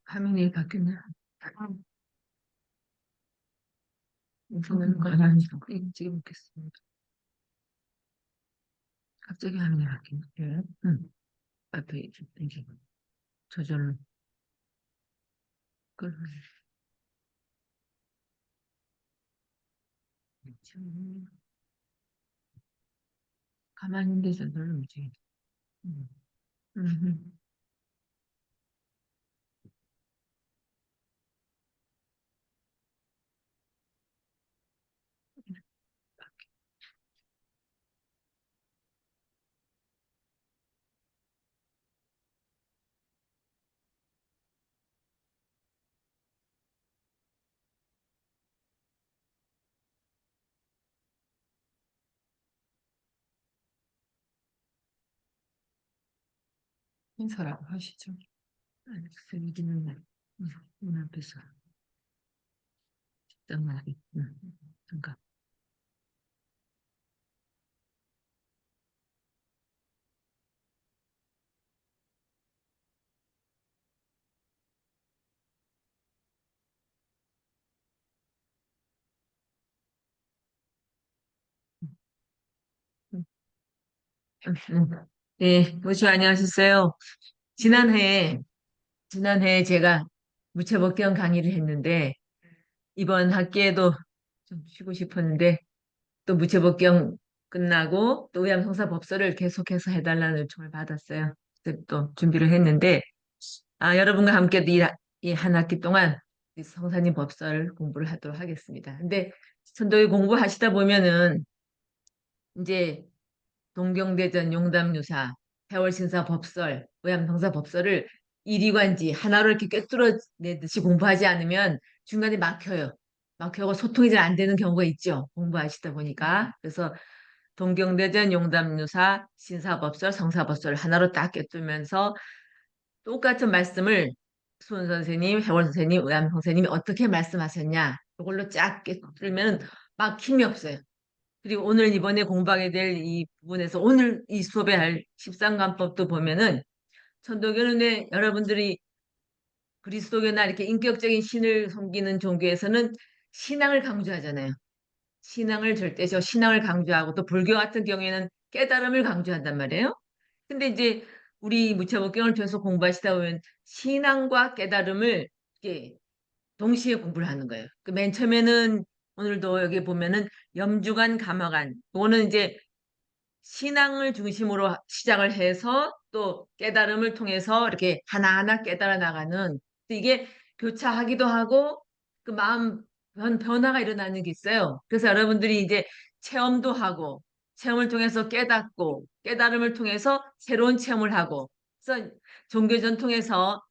화면이 바뀌네. 우선은 가만히 찍어보겠습니다. 갑자기 화면이 바뀌네. 예. 앞에 이게 저절로 끌 참, 가만히 있는데 저절로 움직이네. 음. 음. 인사라고 하시죠. 알겠어요. 여기는 문 앞에서 식당하기. 잠깐. 음, 네, 모시 안녕하셨어요. 지난해, 지난해 제가 무채복경 강의를 했는데, 이번 학기에도 좀 쉬고 싶었는데, 또 무채복경 끝나고 또 의암성사법서를 계속해서 해달라는 요청을 받았어요. 그래서 또 준비를 했는데, 여러분과 함께 이 한 학기 동안 이 성사님 법서를 공부를 하도록 하겠습니다. 근데 선도에 공부하시다 보면은 이제 동경대전 용담유사, 세월신사 법설, 의암성사 법설을 이리관지 하나로 이렇게 꿰뚫어내듯이 공부하지 않으면 중간에 막혀요. 막혀고 소통이 잘 안 되는 경우가 있죠. 공부하시다 보니까. 그래서 동경대전 용담유사, 신사법설, 성사법설 하나로 딱 꿰뚫면서 똑같은 말씀을 수은 선생님, 해월 선생님, 의암 선생님이 어떻게 말씀하셨냐. 이걸로 쫙 꿰뚫으면 막 힘이 없어요. 그리고 오늘 이번에 공부하게 될 이 부분에서 오늘 이 수업에 할 십상관법도 보면은 천도교는 여러분들이 그리스도교나 이렇게 인격적인 신을 섬기는 종교에서는 신앙을 강조하잖아요. 신앙을 강조하고 또 불교 같은 경우에는 깨달음을 강조한단 말이에요. 근데 이제 우리 무채복경을 통해서 공부하시다 보면 신앙과 깨달음을 이렇게 동시에 공부를 하는 거예요. 그 맨 처음에는 오늘도 여기 보면은 염주간 감화간 이거는 이제 신앙을 중심으로 시작을 해서 또 깨달음을 통해서 이렇게 하나하나 깨달아 나가는 이게 교차하기도 하고 그 마음 변화가 일어나는 게 있어요. 그래서 여러분들이 이제 체험도 하고 체험을 통해서 깨닫고 깨달음을 통해서 새로운 체험을 하고 그래서 종교 전통에서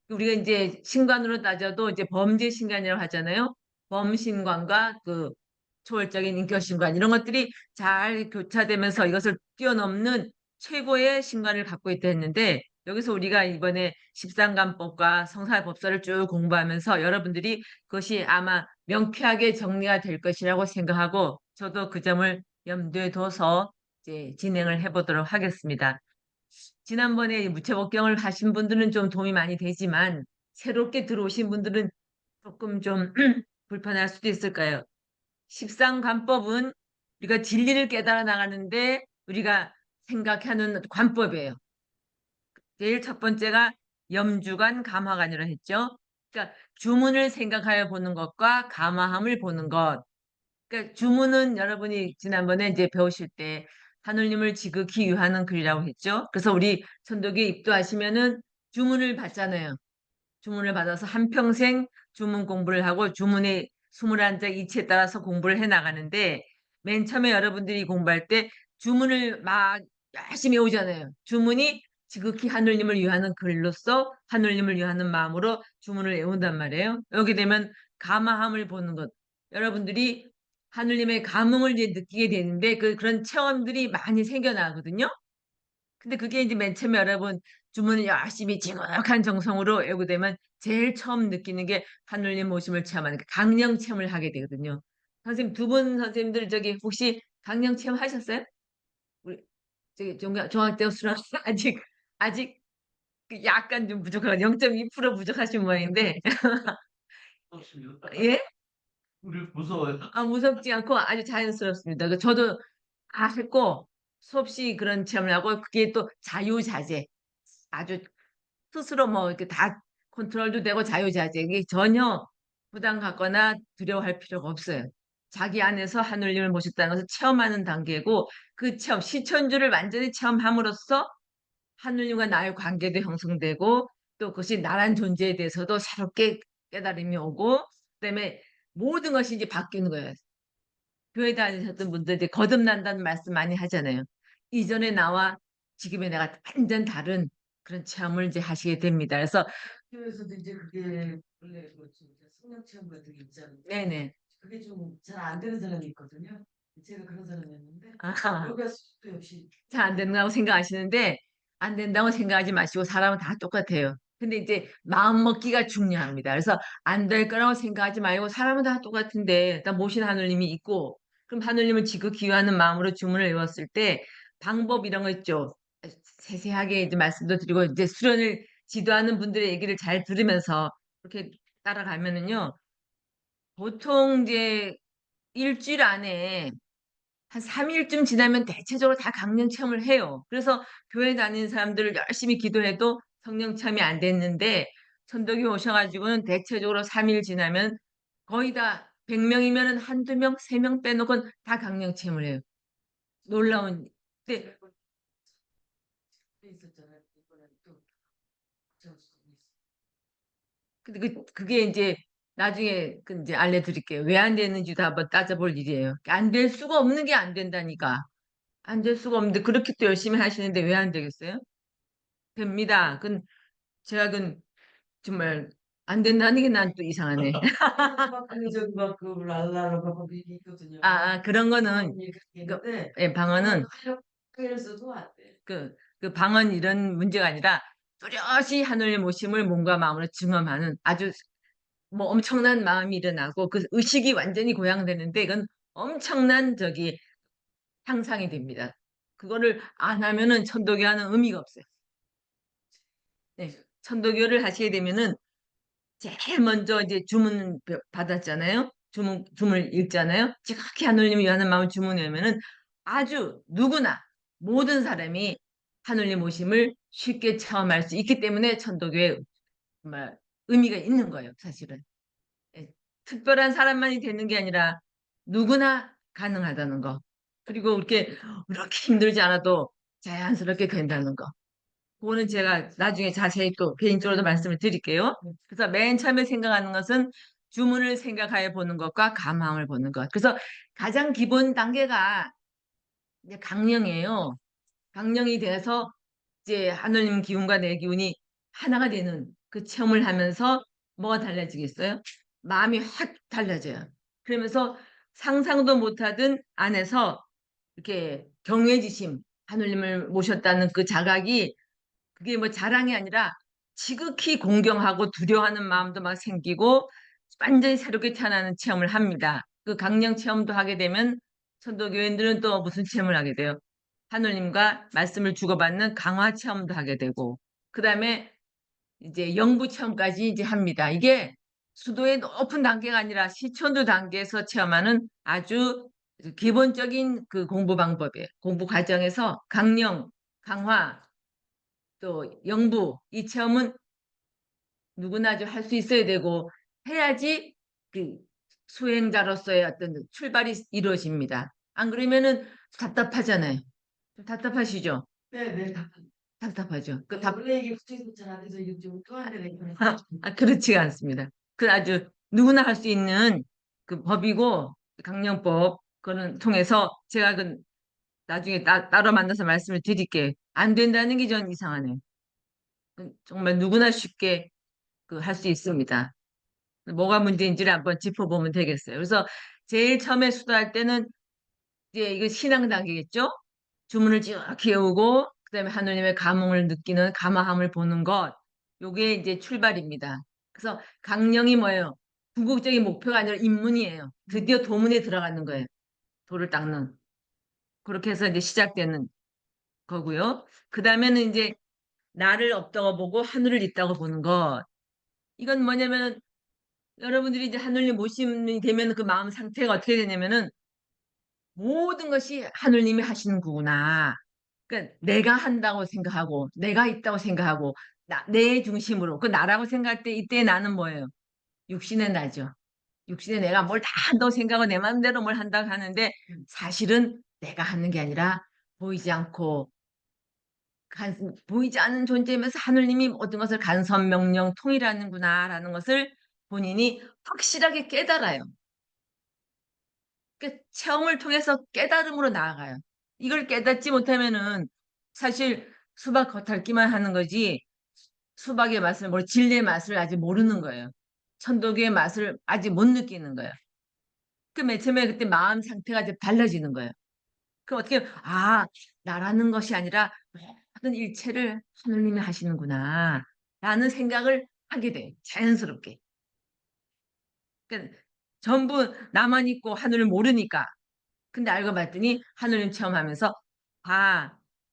우리가 이제 신관으로 따져도 이제 범죄 신관이라고 하잖아요. 범신관과 그 초월적인 인격신관 이런 것들이 잘 교차되면서 이것을 뛰어넘는 최고의 신관을 갖고 있다 했는데 여기서 우리가 이번에 십상관법과 성사법서를 쭉 공부하면서 여러분들이 그것이 아마 명쾌하게 정리가 될 것이라고 생각하고 저도 그 점을 염두에 둬서 이제 진행을 해보도록 하겠습니다. 지난번에 무채복경을 하신 분들은 좀 도움이 많이 되지만 새롭게 들어오신 분들은 조금 좀 불편할 수도 있을까요? 십상관법은 우리가 진리를 깨달아 나가는데 우리가 생각하는 관법이에요. 제일 첫 번째가 염주관 감화관이라 했죠. 그러니까 주문을 생각하여 보는 것과 감화함을 보는 것. 그러니까 주문은 여러분이 지난번에 이제 배우실 때 하느님을 지극히 유하는 글이라고 했죠. 그래서 우리 천도교에 입도하시면은 주문을 받잖아요. 주문을 받아서 한평생 주문 공부를 하고 주문의 21장 이치에 따라서 공부를 해 나가는데 맨 처음에 여러분들이 공부할 때 주문을 막 열심히 외우잖아요. 주문이 지극히 하느님을 위하는 글로서 하느님을 위하는 마음으로 주문을 외운단 말이에요. 여기 되면 감화함을 보는 것. 여러분들이 하느님의 감흥을 이제 느끼게 되는데 그런 체험들이 많이 생겨나거든요. 근데 그게 이제 맨 처음에 여러분 주문을 열심히 지극한 정성으로 외우게 되면 제일 처음 느끼는 게 하늘님 모심을 체험하는 게 강령 체험을 하게 되거든요. 선생님 두 분 선생님들 저기 혹시 강령 체험 하셨어요? 우리 저기 종합대학 수련 아직 그 약간 좀 부족한 0.2% 부족하신 모양인데 예? 우리 무서워요. 아, 무섭지 않고 아주 자연스럽습니다. 저도 다 했고 수없이 그런 체험을 하고 그게 또 자유자재 아주 스스로 뭐 이렇게 다 컨트롤도 되고 자유자재 이게 전혀 부담 갖거나 두려워할 필요가 없어요. 자기 안에서 하늘님을 모셨다는 것을 체험하는 단계고 그 체험 시천주를 완전히 체험함으로써 하늘님과 나의 관계도 형성되고 또 그것이 나란 존재에 대해서도 새롭게 깨달음이 오고 그다음에 모든 것이 이제 바뀌는 거예요. 교회 다니셨던 분들 이 거듭난다는 말씀 많이 하잖아요. 이전의 나와 지금의 내가 완전 다른 그런 체험을 이제 하시게 됩니다. 그래서 학교에서도 이제 그게 원래 뭐 진짜 성령 체험 같은 게 있잖아요. 네네. 그게 좀 잘 안 되는 사람이 있거든요. 제가 그런 사람이었는데 아하. 요가 수도 역시 잘 안 된다고 생각하시는데 안 된다고 생각하지 마시고 사람은 다 똑같아요. 근데 이제 마음 먹기가 중요합니다. 그래서 안 될 거라고 생각하지 말고 사람은 다 똑같은데 다 모신 하느님이 있고 그럼 하느님을 지극히 귀하는 마음으로 주문을 외웠을 때 방법 이런 거 있죠. 세세하게 이제 말씀도 드리고 이제 수련을 지도하는 분들의 얘기를 잘 들으면서 그렇게 따라가면은요. 보통 이제 일주일 안에 한 3일쯤 지나면 대체적으로 다 강령 체험을 해요. 그래서 교회 다니는 사람들을 열심히 기도해도 성령 체험이 안 됐는데 천덕이 오셔가지고는 대체적으로 3일 지나면 거의 다 100명이면 한두 명, 세 명 빼놓고는 다 강령 체험을 해요. 놀라운. 근데 있었잖아요. 이번에 또 붙여서 근데 그게 이제 나중에 그 이제 알려드릴게요. 왜 안 되는지도 한번 따져볼 일이에요. 안 될 수가 없는 게 안 된다니까. 안 될 수가 없는데 그렇게 또 열심히 하시는데 왜 안 되겠어요? 됩니다. 제가 정말 안 된다는 게 난 또 이상하네. 막그 저기 막그 랄라라 막 이게 있거든요. 그런 거는 그런 얘기 그, 있는데 예, 방언은 학교에서도 안 돼. 그 방언 이런 문제가 아니라 뚜렷이 하늘의 모심을 몸과 마음으로 증험하는 아주 뭐 엄청난 마음이 일어나고 그 의식이 완전히 고양되는데 이건 엄청난 저기 향상이 됩니다. 그거를 안 하면은 천도교하는 의미가 없어요. 네, 천도교를 하시게 되면은 제일 먼저 이제 주문 받았잖아요. 주문을 읽잖아요. 지극히 하늘님을 위하는 마음을 주문하면은 아주 누구나 모든 사람이 하늘님 오심을 쉽게 체험할 수 있기 때문에 천도교의 정말 의미가 있는 거예요, 사실은. 예, 특별한 사람만이 되는 게 아니라 누구나 가능하다는 거. 그리고 그렇게 힘들지 않아도 자연스럽게 된다는 거. 그거는 제가 나중에 자세히 또 개인적으로 말씀을 드릴게요. 그래서 맨 처음에 생각하는 것은 주문을 생각하여 보는 것과 감항을 보는 것. 그래서 가장 기본 단계가 이제 강령이에요. 강령이 돼서 이제 하느님 기운과 내 기운이 하나가 되는 그 체험을 하면서 뭐가 달라지겠어요? 마음이 확 달라져요. 그러면서 상상도 못하던 안에서 이렇게 경외지심, 하느님을 모셨다는 그 자각이 그게 뭐 자랑이 아니라 지극히 공경하고 두려워하는 마음도 막 생기고 완전히 새롭게 태어나는 체험을 합니다. 그 강령 체험도 하게 되면 천도교인들은 또 무슨 체험을 하게 돼요? 하느님과 말씀을 주고받는 강화 체험도 하게 되고 그 다음에 이제 영부 체험까지 이제 합니다. 이게 수도의 높은 단계가 아니라 시천도 단계에서 체험하는 아주 기본적인 그 공부 방법이에요. 공부 과정에서 강령, 강화, 또 영부 이 체험은 누구나 좀 할 수 있어야 되고 해야지 그 수행자로서의 어떤 출발이 이루어집니다. 안 그러면은 답답하잖아요. 좀 답답하시죠? 네네. 답답하죠. 원래 이게 붙여 있었잖아. 그래서 이게 좀 또한데 그렇지가 않습니다. 그 아주 누구나 할 수 있는 그 법이고 강령법 그거는 통해서 제가 나중에 따로 만나서 말씀을 드릴게. 안 된다는 게 전 이상하네요. 정말 누구나 쉽게 할 수 있습니다. 뭐가 문제인지를 한번 짚어보면 되겠어요. 그래서 제일 처음에 수도할 때는 이제 이거 신앙 단계겠죠? 주문을 쭉 외우고 그다음에 하느님의 감흥을 느끼는 감화함을 보는 것. 요게 이제 출발입니다. 그래서 강령이 뭐예요? 궁극적인 목표가 아니라 입문이에요. 드디어 도문에 들어가는 거예요. 도를 닦는. 그렇게 해서 이제 시작되는 거고요. 그 다음에는 이제 나를 없다고 보고 하늘을 있다고 보는 것. 이건 뭐냐면 여러분들이 이제 하늘님 모심이 되면 그 마음 상태가 어떻게 되냐면은 모든 것이 하늘님이 하시는 거구나. 그러니까 내가 한다고 생각하고 내가 있다고 생각하고 내 중심으로 그 나라고 생각할 때 이때 나는 뭐예요? 육신의 나죠. 육신의 내가 뭘 다 한다고 생각하고 내 마음대로 뭘 한다고 하는데 사실은 내가 하는 게 아니라 보이지 않고 보이지 않는 존재이면서 하느님이 모든 것을 간섭 명령 통일하는구나라는 것을 본인이 확실하게 깨달아요. 그 체험을 통해서 깨달음으로 나아가요. 이걸 깨닫지 못하면은 사실 수박 겉핥기만 하는 거지 수박의 맛을 진리의 맛을 아직 모르는 거예요. 천도기의 맛을 아직 못 느끼는 거예요. 그 맨 처음에 그때 마음 상태가 이제 달라지는 거예요. 그럼 어떻게 나라는 것이 아니라 모든 일체를 하느님이 하시는구나 라는 생각을 하게 돼요. 자연스럽게. 그러니까 전부 나만 있고 하늘을 모르니까. 근데 알고 봤더니 하느님 체험하면서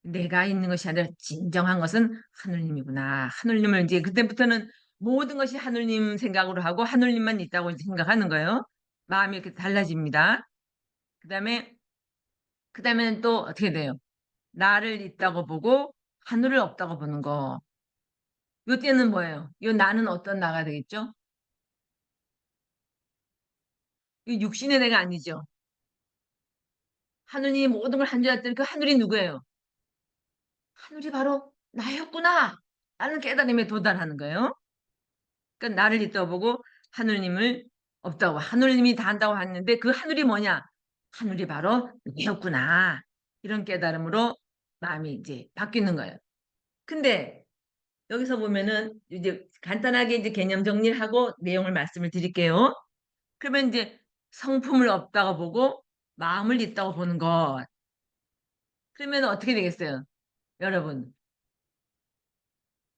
내가 있는 것이 아니라 진정한 것은 하느님이구나. 하느님을 이제 그때부터는 모든 것이 하느님 생각으로 하고 하느님만 있다고 이제 생각하는 거예요. 마음이 이렇게 달라집니다. 그다음에 그다음에는 또 어떻게 돼요? 나를 있다고 보고 하늘을 없다고 보는 거. 요때는 뭐예요? 요 나는 어떤 나가 되겠죠? 이 육신의 내가 아니죠. 하느님이 모든 걸 한 줄 알았더니 그 하늘이 누구예요? 하늘이 바로 나였구나. 라는 깨달음에 도달하는 거예요. 그러니까 나를 있다고 보고 하느님을 없다고. 하느님이 다 한다고 하는데 그 하늘이 뭐냐? 하늘이 바로 나였구나. 이런 깨달음으로 마음이 이제 바뀌는 거예요. 근데 여기서 보면은 이제 간단하게 이제 개념 정리를 하고 내용을 말씀을 드릴게요. 그러면 이제 성품을 없다고 보고 마음을 있다고 보는 것. 그러면 어떻게 되겠어요? 여러분,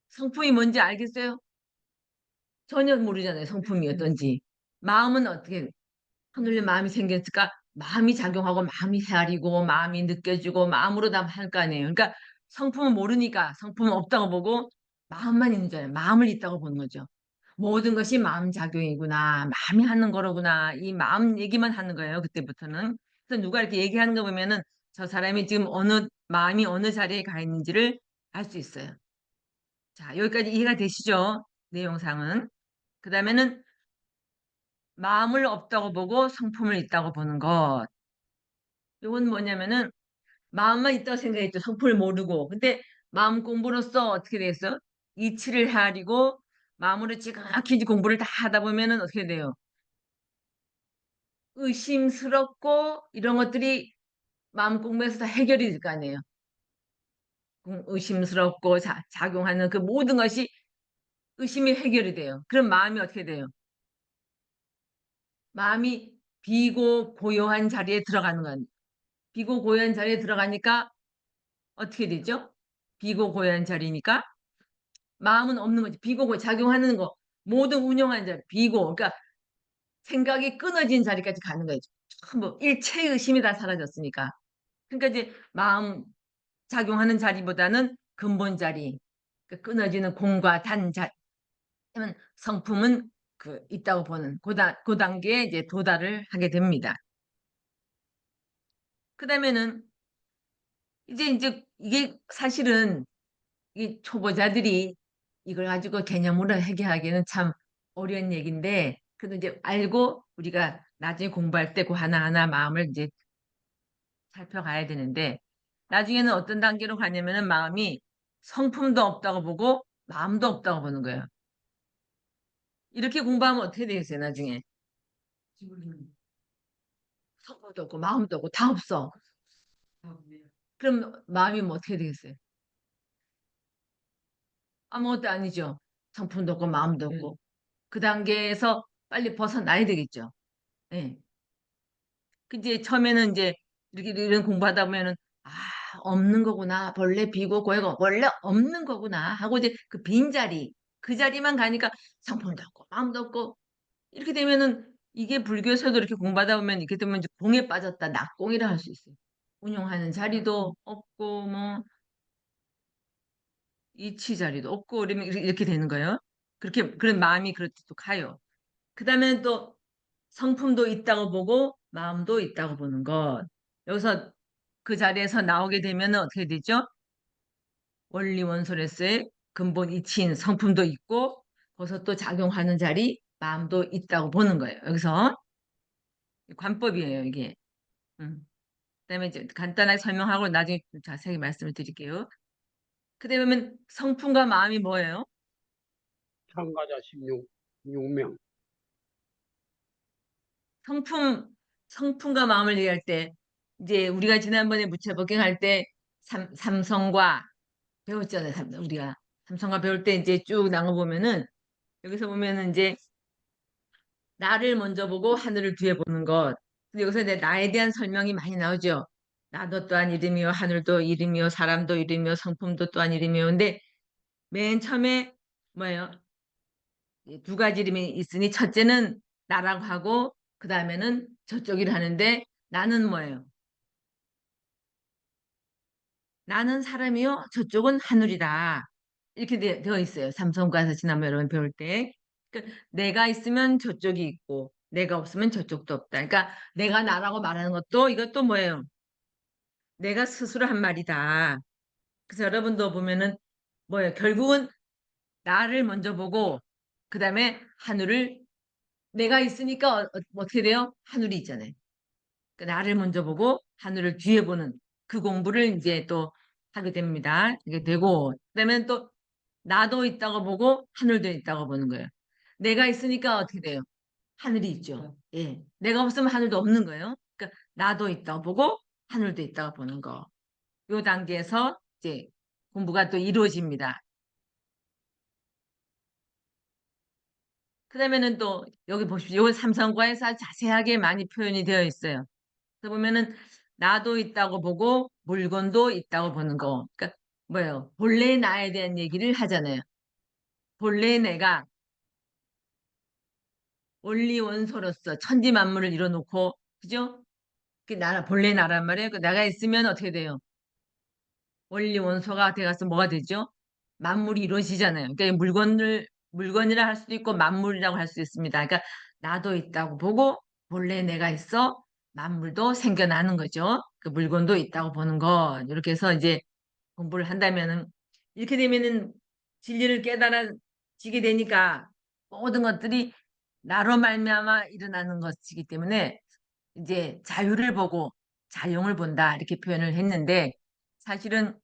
성품이 뭔지 알겠어요? 전혀 모르잖아요. 성품이 어떤지. 마음은 어떻게 하늘의 마음이 생겼을까? 마음이 작용하고 마음이 헤아리고 마음이 느껴지고 마음으로 다 할 거 아니에요. 그러니까 성품은 모르니까 성품은 없다고 보고 마음만 있는 줄 알아요. 마음을 있다고 보는 거죠. 모든 것이 마음 작용이구나. 마음이 하는 거로구나. 이 마음 얘기만 하는 거예요. 그때부터는. 그래서 누가 이렇게 얘기하는 거 보면은 저 사람이 지금 마음이 어느 자리에 가 있는지를 알 수 있어요. 자, 여기까지 이해가 되시죠? 내용상은. 그 다음에는 마음을 없다고 보고 성품을 있다고 보는 것. 이건 뭐냐면은 마음만 있다고 생각했죠. 성품을 모르고. 근데 마음 공부로서 어떻게 되겠어? 이치를 헤아리고 마음으로 지각히 공부를 다 하다 보면은 어떻게 돼요? 의심스럽고 이런 것들이 마음 공부에서 다 해결이 될 거 아니에요. 의심스럽고 작용하는 그 모든 것이 의심이 해결이 돼요. 그럼 마음이 어떻게 돼요? 마음이 비고 고요한 자리에 들어가는 건 비고 고요한 자리에 들어가니까 어떻게 되죠? 비고 고요한 자리니까 마음은 없는 거지. 비고 고 작용하는 거 모든 운영하는 자리 비고 그러니까 생각이 끊어진 자리까지 가는 거죠. 전부 일체 의심이 다 사라졌으니까. 그러니까 이제 마음 작용하는 자리보다는 근본 자리, 그 끊어지는 공과 단 자리, 성품은 있다고 보는 그 단계에 이제 도달을 하게 됩니다. 그 다음에는 이제 이게 사실은 이 초보자들이 이걸 가지고 개념으로 해결하기는 참 어려운 얘기인데, 그래도 이제 알고 우리가 나중에 공부할 때 그 하나하나 마음을 이제 살펴가야 되는데, 나중에는 어떤 단계로 가냐면은 마음이 성품도 없다고 보고 마음도 없다고 보는 거예요. 이렇게 공부하면 어떻게 되겠어요, 나중에? 지금 성품도 없고 마음도 없고 다 없어. 다음에 그럼 마음이 뭐 어떻게 되겠어요? 아무것도 아니죠. 성품도 없고 마음도 없고. 그 단계에서 빨리 벗어나야 되겠죠. 예. 그 이제 처음에는 이제 이렇게 이런 공부하다 보면은 아, 없는 거구나. 원래 비고 고해고 원래 없는 거구나 하고 이제 그 빈자리 그 자리만 가니까 성품도 없고 마음도 없고 이렇게 되면은 이게 불교에서도 이렇게 공부하다 보면 이렇게 되면 이제 공에 빠졌다 낙공이라 할 수 있어요. 운용하는 자리도 없고 뭐 이치 자리도 없고 이러면 이렇게 되는 거예요. 그렇게 그런 마음이 그렇게 또 가요. 그다음에 또 성품도 있다고 보고 마음도 있다고 보는 것. 여기서 그 자리에서 나오게 되면 어떻게 되죠? 원리 원소레스의 근본 이치인 성품도 있고 거기서 또 작용하는 자리 마음도 있다고 보는 거예요. 여기서 관법이에요, 이게. 그다음에 이제 간단하게 설명하고 나중에 좀 자세히 말씀을 드릴게요. 그다음에 성품과 마음이 뭐예요? 참가자 16명. 성품, 성품과 마음을 얘기할 때, 이제 우리가 지난번에 무채복갱할 때 삼성과 배웠잖아요. 우리가 삼성과 배울 때 이제 쭉 나눠보면은 여기서 보면은 이제 나를 먼저 보고 하늘을 뒤에 보는 것. 근데 여기서 이제 나에 대한 설명이 많이 나오죠. 나도 또한 이름이요, 하늘도 이름이요, 사람도 이름이요, 성품도 또한 이름이요. 근데 맨 처음에 뭐예요? 이두 가지 이름이 있으니 첫째는 나라고 하고 그 다음에는 저쪽이라 하는데 나는 뭐예요? 나는 사람이요, 저쪽은 하늘이다. 이렇게 되어 있어요. 삼성과에서 지난번에 여러분 배울 때. 그러니까 내가 있으면 저쪽이 있고 내가 없으면 저쪽도 없다. 그러니까 내가 나라고 말하는 것도 이것도 뭐예요? 내가 스스로 한 말이다. 그래서 여러분도 보면은 뭐예요? 결국은 나를 먼저 보고 그 다음에 하늘을 내가 있으니까 어떻게 돼요? 하늘이 있잖아요. 그러니까 나를 먼저 보고 하늘을 뒤에 보는 그 공부를 이제 또 하게 됩니다. 이게 되고 그다음에 또 나도 있다고 보고 하늘도 있다고 보는 거예요. 내가 있으니까 어떻게 돼요? 하늘이 있죠. 예. 내가 없으면 하늘도 없는 거예요. 그러니까 나도 있다고 보고 하늘도 있다고 보는 거. 요 단계에서 이제 공부가 또 이루어집니다. 그다음에는 또 여기 보십시오. 요 삼성과에서 아주 자세하게 많이 표현이 되어 있어요. 그래서 보면은 나도 있다고 보고 물건도 있다고 보는 거. 그러니까 뭐예요? 본래 나에 대한 얘기를 하잖아요. 본래 내가 원리 원소로서 천지 만물을 이뤄놓고 그죠? 그 나라 본래 나란 말이에요. 그 내가 있으면 어떻게 돼요? 원리 원소가 돼가서 뭐가 되죠? 만물이 이루어지잖아요. 그러니까 이 물건이라 할 수도 있고 만물이라고 할 수 있습니다. 그러니까 나도 있다고 보고 본래 내가 있어 만물도 생겨나는 거죠. 그 물건도 있다고 보는 거. 이렇게 해서 이제 공부를 한다면은 이렇게 되면은 진리를 깨달아지게 되니까 모든 것들이 나로 말미암아 일어나는 것이기 때문에 이제 자유를 보고 자용을 본다 이렇게 표현을 했는데 사실은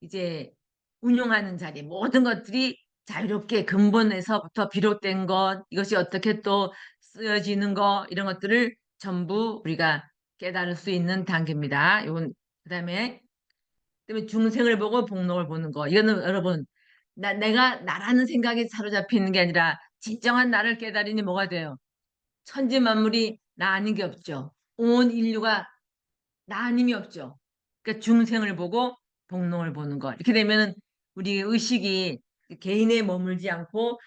이제 운용하는 자리 모든 것들이 자유롭게 근본에서부터 비롯된 것 이것이 어떻게 또 쓰여지는 거 이런 것들을 전부 우리가 깨달을 수 있는 단계입니다. 이건 그다음에 중생을 보고 복록을 보는 거 이거는 여러분 내가 나라는 생각에 사로잡혀 있는 게 아니라 진정한 나를 깨달으니 뭐가 돼요? 천지 만물이 나 아닌 게 없죠. 온 인류가 나 아님이 없죠. 그러니까 중생을 보고 복록을 보는 것. 이렇게 되면은 우리 의식이 개인에 머물지 않고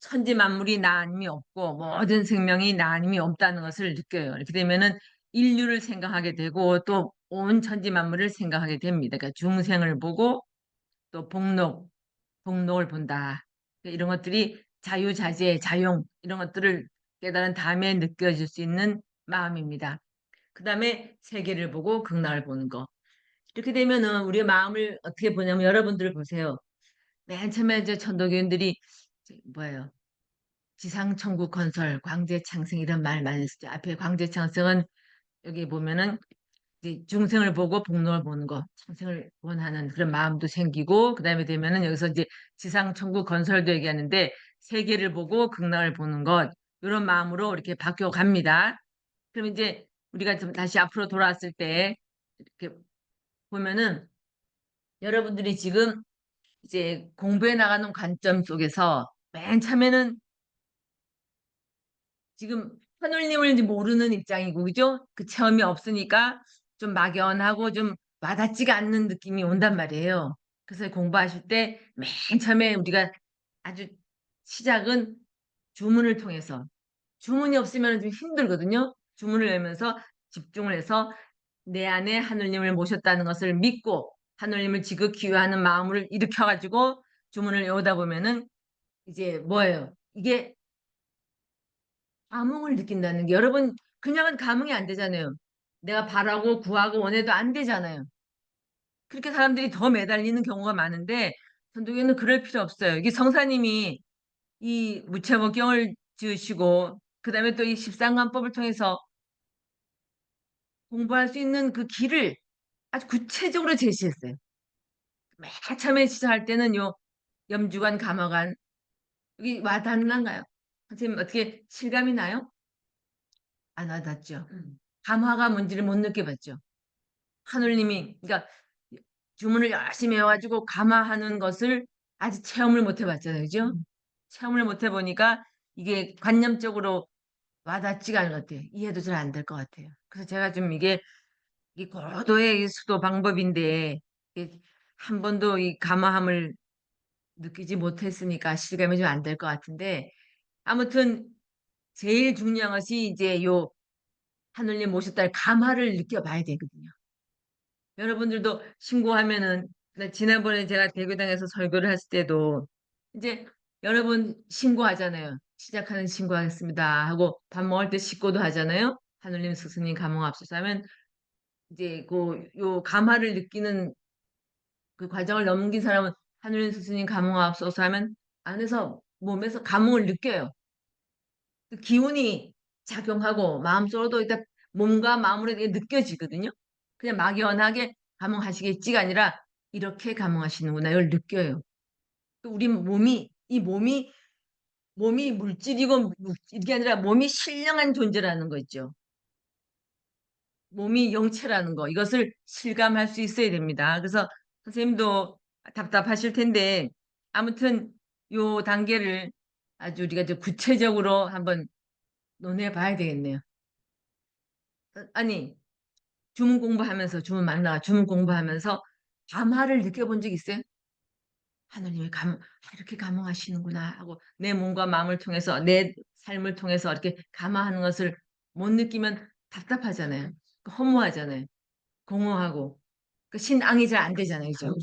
천지 만물이 나 아님이 없고 모든 생명이 나 아님이 없다는 것을 느껴요. 이렇게 되면은 인류를 생각하게 되고 또 온 천지 만물을 생각하게 됩니다. 그러니까 중생을 보고 또 복록을 본다. 그러니까 이런 것들이 자유자재, 자용 이런 것들을 깨달은 다음에 느껴질 수 있는 마음입니다. 그 다음에 세계를 보고 극락을 보는 거. 이렇게 되면은 우리의 마음을 어떻게 보냐면 여러분들 보세요. 맨 처음에 이제 천도교인들이 뭐예요? 지상천국 건설, 광재창생 이런 말 많이 쓰죠. 앞에 광재창생은 여기 보면은 이제 중생을 보고 복록을 보는 거, 창생을 원하는 그런 마음도 생기고 그다음에 되면은 여기서 이제 지상천국 건설도 얘기하는데 세계를 보고 극락을 보는 것 이런 마음으로 이렇게 바뀌어 갑니다. 그럼 이제 우리가 좀 다시 앞으로 돌아왔을 때 이렇게 보면은 여러분들이 지금 이제 공부해 나가는 관점 속에서 맨 처음에는 지금 하늘님을 이제 모르는 입장이고 그죠? 그 체험이 없으니까 좀 막연하고 좀 와닿지가 않는 느낌이 온단 말이에요. 그래서 공부하실 때 맨 처음에 우리가 아주 시작은 주문을 통해서 주문이 없으면 좀 힘들거든요. 주문을 외면서 집중을 해서 내 안에 하늘님을 모셨다는 것을 믿고 하늘님을 지극히 위하는 마음을 일으켜가지고 주문을 외우다 보면은 이제 뭐예요? 이게 감흥을 느낀다는 게 여러분 그냥은 감흥이 안 되잖아요. 내가 바라고 구하고 원해도 안 되잖아요. 그렇게 사람들이 더 매달리는 경우가 많은데 전도교는 그럴 필요 없어요. 이게 성사님이 이 무채목경을 지으시고 그다음에 또 이 십상관법을 통해서 공부할 수 있는 그 길을 아주 구체적으로 제시했어요. 맨 처음에 시작할 때는 요 염주관, 감화관 여기 와닿는가요? 선생님 어떻게 실감이 나요? 안 와닿죠. 감화가 뭔지를 못 느껴봤죠. 하늘님이 그러니까 주문을 열심히 해가지고 감화하는 것을 아직 체험을 못 해봤잖아요, 그죠? 체험을 못 해보니까 이게 관념적으로 와닿지가 않은 것 같아요. 이해도 잘 안 될 것 같아요. 그래서 제가 좀 이게 이 고도의 이 수도 방법인데 이게 한 번도 이 감화함을 느끼지 못했으니까 실감이 좀 안 될 것 같은데 아무튼 제일 중요한 것이 이제 요 하늘님 모셨다를 감화를 느껴봐야 되거든요. 여러분들도 신고하면은 지난번에 제가 대교당에서 설교를 했을 때도 이제 여러분 신고하잖아요. 시작하는 신고하겠습니다 하고 밥 먹을 때 식고도 하잖아요. 하늘님 스승님 감흥합소서 하면 이제 그 요 감화를 느끼는 그 과정을 넘긴 사람은 하늘님 스승님 감흥합소서 하면 안에서 몸에서 감흥을 느껴요. 그 기운이 작용하고 마음속으로도 일단 몸과 마음으로 이게 느껴지거든요. 그냥 막연하게 감흥하시겠지가 아니라 이렇게 감흥하시는구나 이걸 느껴요. 또 우리 몸이 이 몸이 물질이고 이게 아니라 몸이 신령한 존재라는 거 있죠. 몸이 영체라는 거 이것을 실감할 수 있어야 됩니다. 그래서 선생님도 답답하실 텐데 아무튼 요 단계를 아주 우리가 좀 구체적으로 한번 논해 봐야 되겠네요. 아니 주문 공부하면서 주문 만나 주문 공부하면서 감화를 느껴본 적 있어요? 하나님이 이렇게 감흥하시는구나 하고 내 몸과 마음을 통해서 내 삶을 통해서 이렇게 감화하는 것을 못 느끼면 답답하잖아요. 허무하잖아요. 공허하고 그 신앙이 잘 안 되잖아요. 그죠?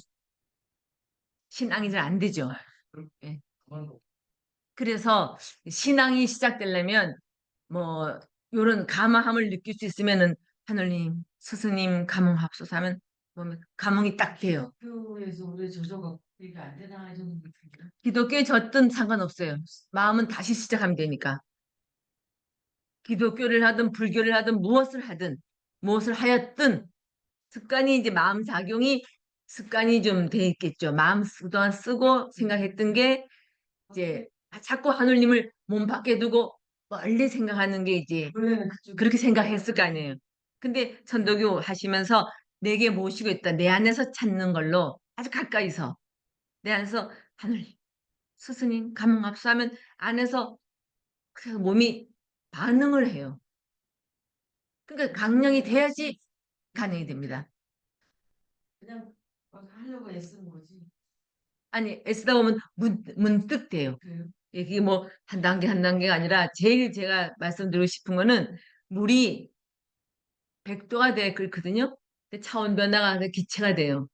신앙이 잘 안 되죠. 예. 그래서 신앙이 시작되려면 뭐 요런 감화함을 느낄 수 있으면은 하늘님, 스승님 감흥합소서 하면 보면 감흥이 딱 돼요. 학교에서 오래 젖어갖고 이게 안 되나 이런 느낌이야. 기독교에 졌든 상관없어요. 마음은 다시 시작하면 되니까. 기독교를 하든 불교를 하든 무엇을 하였든 습관이 이제 마음 작용이 습관이 좀 돼 있겠죠. 마음 그동안 쓰고 생각했던 게 이제 자꾸 하늘님을 몸 밖에 두고 멀리 생각하는 게 이제 원래는 그쪽 그렇게 생각했을 거 아니에요. 근데 천도교 하시면서 내게 모시고 있다. 내 안에서 찾는 걸로 아주 가까이서 내 안에서 하늘님, 스승님, 감흥합수 하면 안에서 그 몸이 반응을 해요. 그러니까 강령이 돼야지 가능이 됩니다. 그냥 막 하려고 애쓰는 거지. 아니, 애쓰다 보면 문득 돼요. 그래요? 이게 뭐 한 단계 한 단계가 아니라 제일 제가 말씀드리고 싶은 거는 물이 100도가 돼 끓거든요. 근데 차원 변화가 기체가 돼요.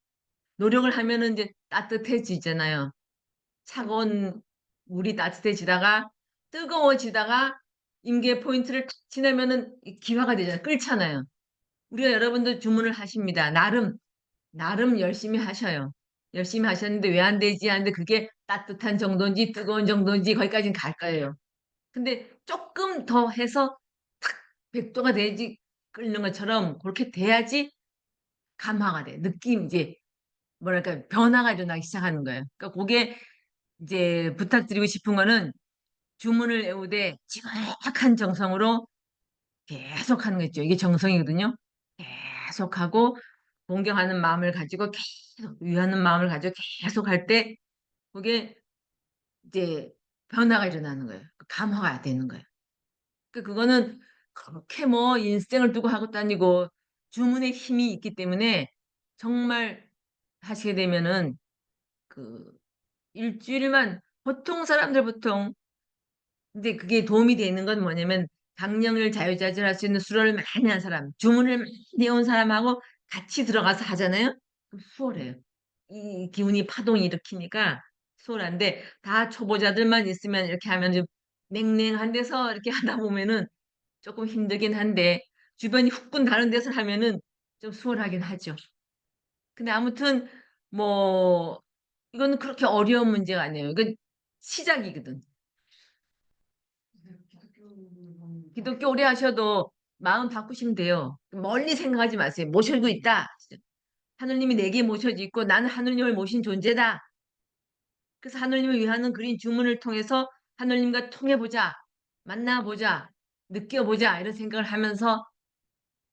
노력을 하면은 이제 따뜻해지잖아요. 차가운 물이 따뜻해지다가 뜨거워지다가 임계 포인트를 탁 지나면은 기화가 되잖아요. 끓잖아요. 우리가 여러분들 주문을 하십니다. 나름 열심히 하셔요. 열심히 하셨는데 왜 안 되지 하는데 그게 따뜻한 정도인지 뜨거운 정도인지 거기까지는 갈 거예요. 근데 조금 더 해서 탁 100도가 돼야지 끓는 것처럼 그렇게 돼야지 감화가 돼. 느낌 이제 뭐랄까 변화가 일어나기 시작하는 거예요. 그러니까 그게 이제 부탁드리고 싶은 거는 주문을 외우되 지각한 정성으로 계속 하는 거 있죠. 이게 정성이거든요. 계속하고 공경하는 마음을 가지고 계속 위하는 마음을 가지고 계속 할 때 그게 이제 변화가 일어나는 거예요. 감화가 되는 거예요. 그거는 그렇게 뭐 인생을 두고 하고 다니고 주문의 힘이 있기 때문에 정말 하시게 되면은 그 일주일만 보통 사람들 보통 근데 그게 도움이 되는 건 뭐냐면 강령을 자유자재할 수 있는 수련을 많이 한 사람, 주문을 많이 해온 사람하고 같이 들어가서 하잖아요. 그럼 수월해요. 이 기운이 파동이 일으키니까 수월한데 다 초보자들만 있으면 이렇게 하면 좀 냉랭한 데서 이렇게 하다 보면은 조금 힘들긴 한데 주변이 후끈 다른 데서 하면은 좀 수월하긴 하죠. 근데 아무튼 뭐 이거는 그렇게 어려운 문제가 아니에요. 이건 시작이거든. 기독교 오래 하셔도 마음 바꾸시면 돼요. 멀리 생각하지 마세요. 모셔지고 있다. 하느님이 내게 모셔져 있고 나는 하느님을 모신 존재다. 그래서 하느님을 위하는 그린 주문을 통해서 하느님과 통해보자, 만나보자, 느껴보자 이런 생각을 하면서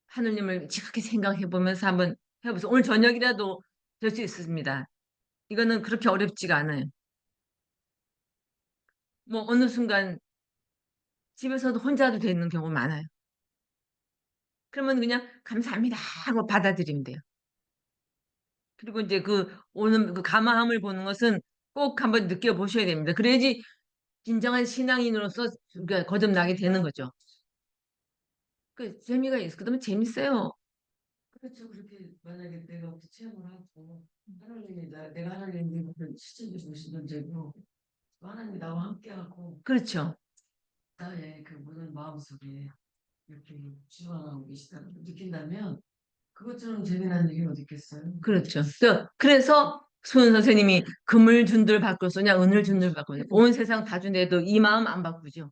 하느님을 지극히 생각해보면서 한번 해보세요. 오늘 저녁이라도 될 수 있습니다. 이거는 그렇게 어렵지가 않아요. 뭐 어느 순간 집에서도 혼자도 되는 경우 많아요. 그러면 그냥 감사합니다 하고 받아들이면 돼요. 그리고 이제 그 오는 그 감화함을 보는 것은 꼭 한번 느껴보셔야 됩니다. 그래야지 진정한 신앙인으로서 그러니까 거듭나게 되는 거죠. 그 재미가 있어. 그러면 재밌어요. 그렇죠. 그렇게 만약에 내가 그 체험을 하고 하나님이 내가 하나님의 그 실제로 보신 존재고 또 하나님이 나와 함께하고 그렇죠. 나의 그 모든 마음속에 이렇게 주관하고 계시다는 걸 느낀다면 그것처럼 재미난 일이 어디 있겠어요? 그렇죠. 그래서 손 선생님이 금을 준들 바꾸었으냐, 은을 준들 바꾸었냐. 온 세상 다 준대도 이 마음 안 바꾸죠.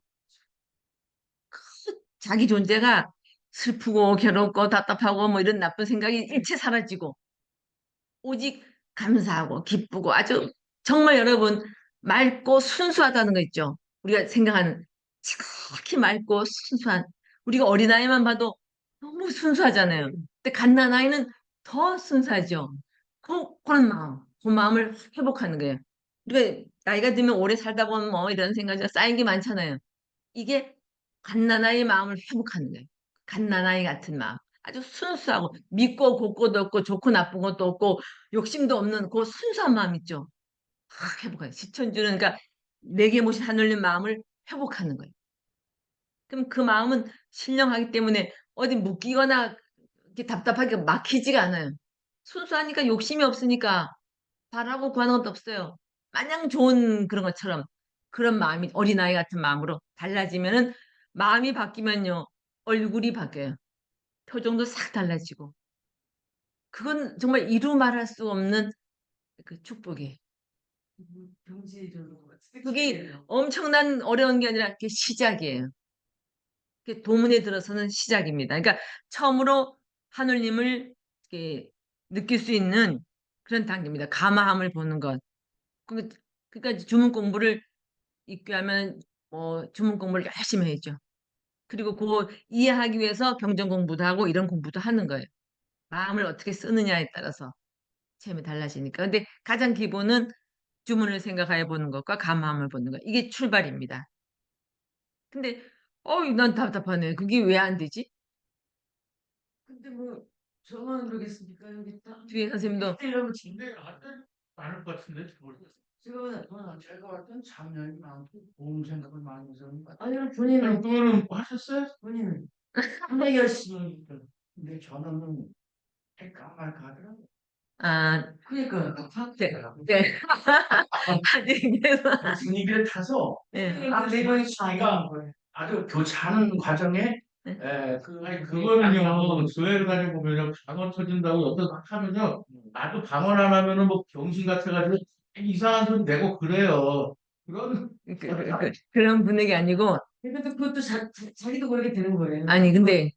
자기 존재가 슬프고 괴롭고 답답하고 뭐 이런 나쁜 생각이 일체 사라지고 오직 감사하고 기쁘고 아주 정말 여러분 맑고 순수하다는 거 있죠. 우리가 생각하는 지극히 맑고 순수한 우리가 어린아이만 봐도 너무 순수하잖아요. 근데 갓난아이는 더 순수하죠. 그런 마음, 그 마음을 회복하는 거예요. 우리가 나이가 들면 오래 살다 보면 뭐 이런 생각이 쌓인 게 많잖아요. 이게 갓난아이의 마음을 회복하는 거예요. 갓난아이 같은 마음. 아주 순수하고 믿고 곱고도 없고 좋고 나쁜 것도 없고 욕심도 없는 그 순수한 마음 있죠. 회복해요. 시천주는 그러니까 내게 모신 하늘님 마음을 회복하는 거예요. 그럼 그 마음은 신령하기 때문에 어디 묶이거나 이렇게 답답하게 막히지가 않아요. 순수하니까 욕심이 없으니까 바라고 구하는 것도 없어요. 마냥 좋은 그런 것처럼 그런 마음이 어린아이 같은 마음으로 달라지면은 마음이 바뀌면요 얼굴이 바뀌어요. 표정도 싹 달라지고 그건 정말 이루 말할 수 없는 그 축복이에요. 경지로 그게 엄청난 어려운 게 아니라 그게 시작이에요. 그게 도문에 들어서는 시작입니다. 그러니까 처음으로 하느님을 이렇게 느낄 수 있는 그런 단계입니다. 감화함을 보는 것. 그러니까 이제 주문 공부를 있게 하면 뭐 주문 공부를 열심히 해야죠. 그리고 그 이해하기 위해서 경전 공부도 하고 이런 공부도 하는 거예요. 마음을 어떻게 쓰느냐에 따라서 체험이 달라지니까. 근데 가장 기본은 주문을 생각해 보는 것과 감함을 보는 것. 이게 출발입니다. 근데 난 답답하네. 그게 왜 안 되지? 근데 뭐 저만 그러겠습니까? 여기 딱 뒤에 선생님도 이러면 진대 안될 많을 것 같은데 저걸. 제가 봤을 땐 참여이 많고 좋은 생각을 많이 해서 그런 것 같아요. 아니면 아니 본인은 그거는 뭐 하셨어요? 본인은 굉장히 열심히 근데 저는 할까 말까 하더라고요. 아, 그러니까 네, 네. 아니, 그래서 분위기를 타서 네, 아 내가 차이가 거예요. 아주 교차하는 과정에 네. 아니 그거는요 교회를 다녀보면요 방언 터진다고 옆에서 막 하면요 나도 방언 안 하면은 뭐 병신 같아가지고 이상한 소리 내고 그래요. 그런 그런 분위기 아니고 근데 그것도 자기도 그렇게 되는 거예요. 아니 근데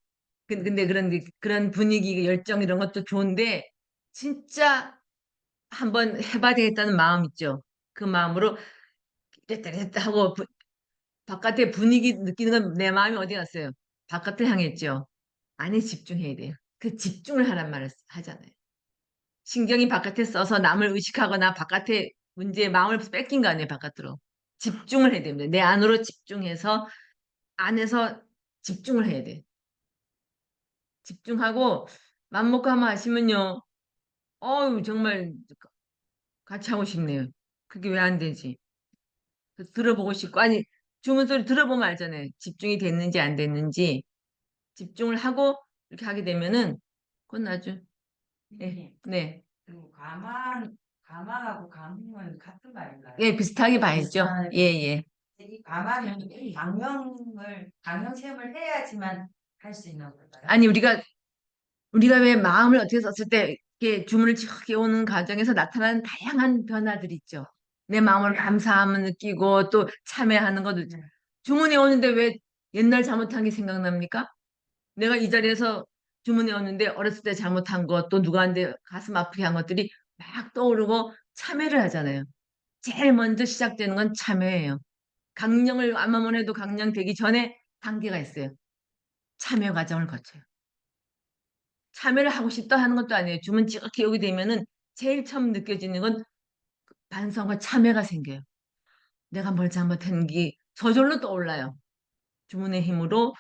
그런 분위기 열정 이런 것도 좋은데 진짜 한번 해봐야 되겠다는 마음 있죠. 그 마음으로 이랬다 하고 바깥에 분위기 느끼는 건 내 마음이 어디 갔어요? 바깥을 향했죠. 안에 집중해야 돼요. 그 집중을 하란 말을 하잖아요. 신경이 바깥에 써서 남을 의식하거나 바깥에 문제에 마음을 뺏긴 거 아니에요, 바깥으로. 집중을 해야 됩니다. 내 안으로 집중해서 안에서 집중을 해야 돼. 집중하고 맘 먹고 한번 하시면요. 정말 같이 하고 싶네요. 그게 왜 안 되지? 들어보고 싶고 아니 주문 소리 들어보면 알잖아요. 집중이 됐는지 안 됐는지 집중을 하고 이렇게 하게 되면은 그건 아주 네, 네. 그리고 가만 가망하고 강림은 같은 말인가요? 예, 비슷하게 봐야죠. 예, 예. 이 가망은 강령 체험을 해야지만 할 수 있는 걸까요? 아니, 우리가 왜 마음을 어떻게 썼을 때 이렇게 주문을 지어게 오는 과정에서 나타나는 다양한 변화들 있죠. 내 마음을 감사함을 느끼고 또 참회하는 것도 있죠. 주문이 오는데 왜 옛날 잘못한 게 생각납니까? 내가 이 자리에서 주문이 오는데 어렸을 때 잘못한 것, 또 누구한테 가슴 아프게 한 것들이 막 떠오르고 참회를 하잖아요. 제일 먼저 시작되는 건 참회예요. 강령을 아무만 해도 강령 되기 전에 단계가 있어요. 참회 과정을 거쳐요. 참여를 하고 싶다 하는 것도 아니에요. 주문 찍게 오게 되면은 제일 처음 느껴지는 건 반성과 참회가 생겨요. 내가 뭘 잘못했는지 저절로 떠올라요. 주문의 힘으로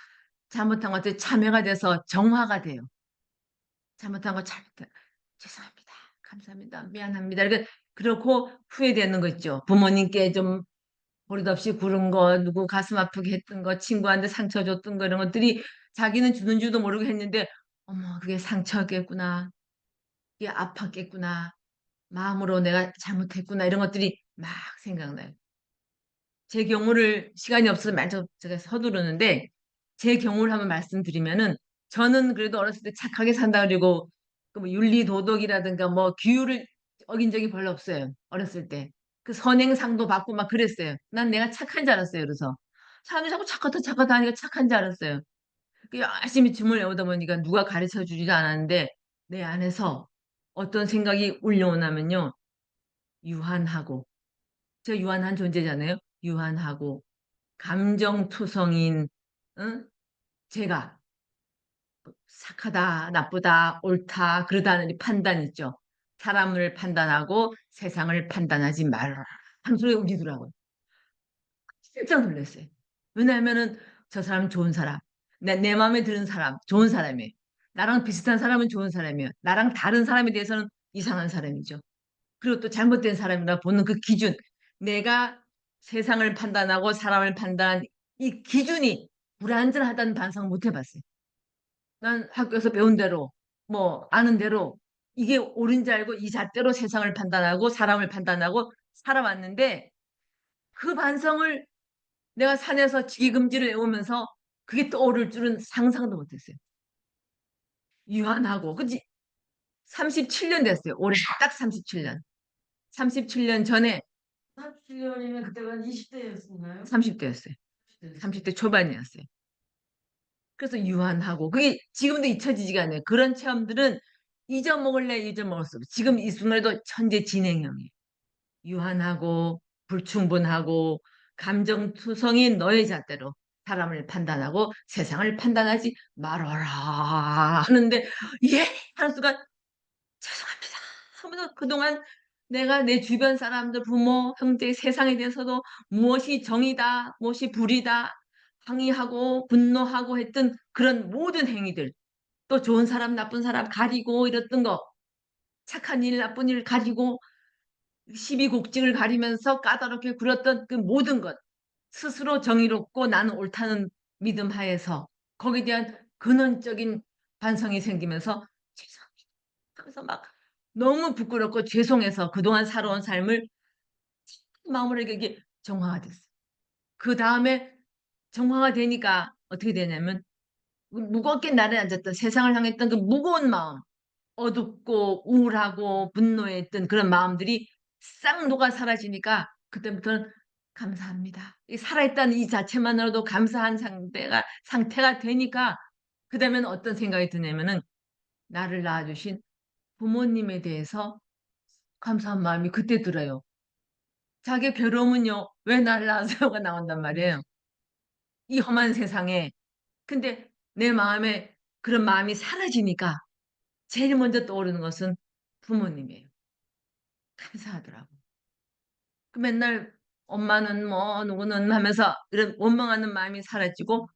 잘못한 것들 참회가 돼서 정화가 돼요. 잘못한 거 잘못해. 죄송합니다. 감사합니다. 미안합니다. 이렇게 그렇고 후회되는 거 있죠. 부모님께 좀 버릇없이 구른 거, 누구 가슴 아프게 했던 거, 친구한테 상처 줬던 거 이런 것들이 자기는 주는 줄도 모르고 했는데 어머 그게 상처겠구나. 이게 아팠겠구나. 마음으로 내가 잘못했구나. 이런 것들이 막 생각나요. 제 경우를 시간이 없어서 제가 서두르는데 제 경우를 한번 말씀드리면은 저는 그래도 어렸을 때 착하게 산다 그리고 그뭐 윤리 도덕이라든가 뭐 규율을 어긴 적이 별로 없어요. 어렸을 때. 그 선행상도 받고 막 그랬어요. 난 내가 착한 줄 알았어요. 그래서 사람들이 자꾸 착하다 하니까 착한 줄 알았어요. 그 열심히 줌을 외우다 보니까 누가 가르쳐 주지도 않았는데 내 안에서 어떤 생각이 울려오냐면요. 유한하고 저 유한한 존재잖아요. 유한하고 감정투성인 응? 제가 착하다, 나쁘다, 옳다, 그러다는 이 판단 있죠. 사람을 판단하고 세상을 판단하지 말아라. 하는 소리가 울리더라고요. 진짜 놀랐어요. 왜냐하면은 저 사람 좋은 사람, 내 마음에 드는 사람, 좋은 사람이에요. 나랑 비슷한 사람은 좋은 사람이에요. 나랑 다른 사람에 대해서는 이상한 사람이죠. 그리고 또 잘못된 사람이라 보는 그 기준, 내가 세상을 판단하고 사람을 판단한 이 기준이 불완전하다는 반성을 못 해봤어요. 난 학교에서 배운 대로, 뭐 아는 대로 이게 옳은 줄 알고 이 잣대로 세상을 판단하고 사람을 판단하고 살아왔는데 그 반성을 내가 산에서 지기금지를 외우면서 그게 떠오를 줄은 상상도 못했어요. 유한하고, 그지? 37년 됐어요. 올해 딱 37년. 37년 전에 37년이면 그때가 20대였었나요? 30대였어요. 30대 초반이었어요. 그래서 유한하고 그게 지금도 잊혀지지가 않아요. 그런 체험들은 잊어먹을 수 없어요. 지금 이 순간에도 현재 진행형이에요. 유한하고 불충분하고 감정투성인 너의 잣대로 사람을 판단하고 세상을 판단하지 말아라 하는데 예 하는 순간 죄송합니다 하면서 그동안 내가 내 주변 사람들 부모 형제 세상에 대해서도 무엇이 정의다 무엇이 불이다 항의하고 분노하고 했던 그런 모든 행위들 또 좋은 사람 나쁜 사람 가리고 이랬던 거 착한 일 나쁜 일 가리고 시비곡직을 가리면서 까다롭게 굴었던 그 모든 것 스스로 정의롭고 나는 옳다는 믿음 하에서 거기에 대한 근원적인 반성이 생기면서 죄송합니다 하면서 막 너무 부끄럽고 죄송해서 그동안 살아온 삶을 마음으로 이게 정화가 됐어요. 그 다음에 정화가 되니까 어떻게 되냐면 무겁게 나를 앉았던 세상을 향했던 그 무거운 마음 어둡고 우울하고 분노했던 그런 마음들이 싹 녹아 사라지니까 그때부터는 감사합니다. 이 살아있다는 이 자체만으로도 감사한 상태가 되니까 그다음에는 어떤 생각이 드냐면은 나를 낳아주신 부모님에 대해서 감사한 마음이 그때 들어요. 자기 괴로움은요 왜 나를 낳아서가 나온단 말이에요. 이 험한 세상에 근데 내 마음에 그런 마음이 사라지니까 제일 먼저 떠오르는 것은 부모님이에요. 감사하더라고. 그 맨날 엄마는 뭐 누구는 하면서 이런 원망하는 마음이 사라지고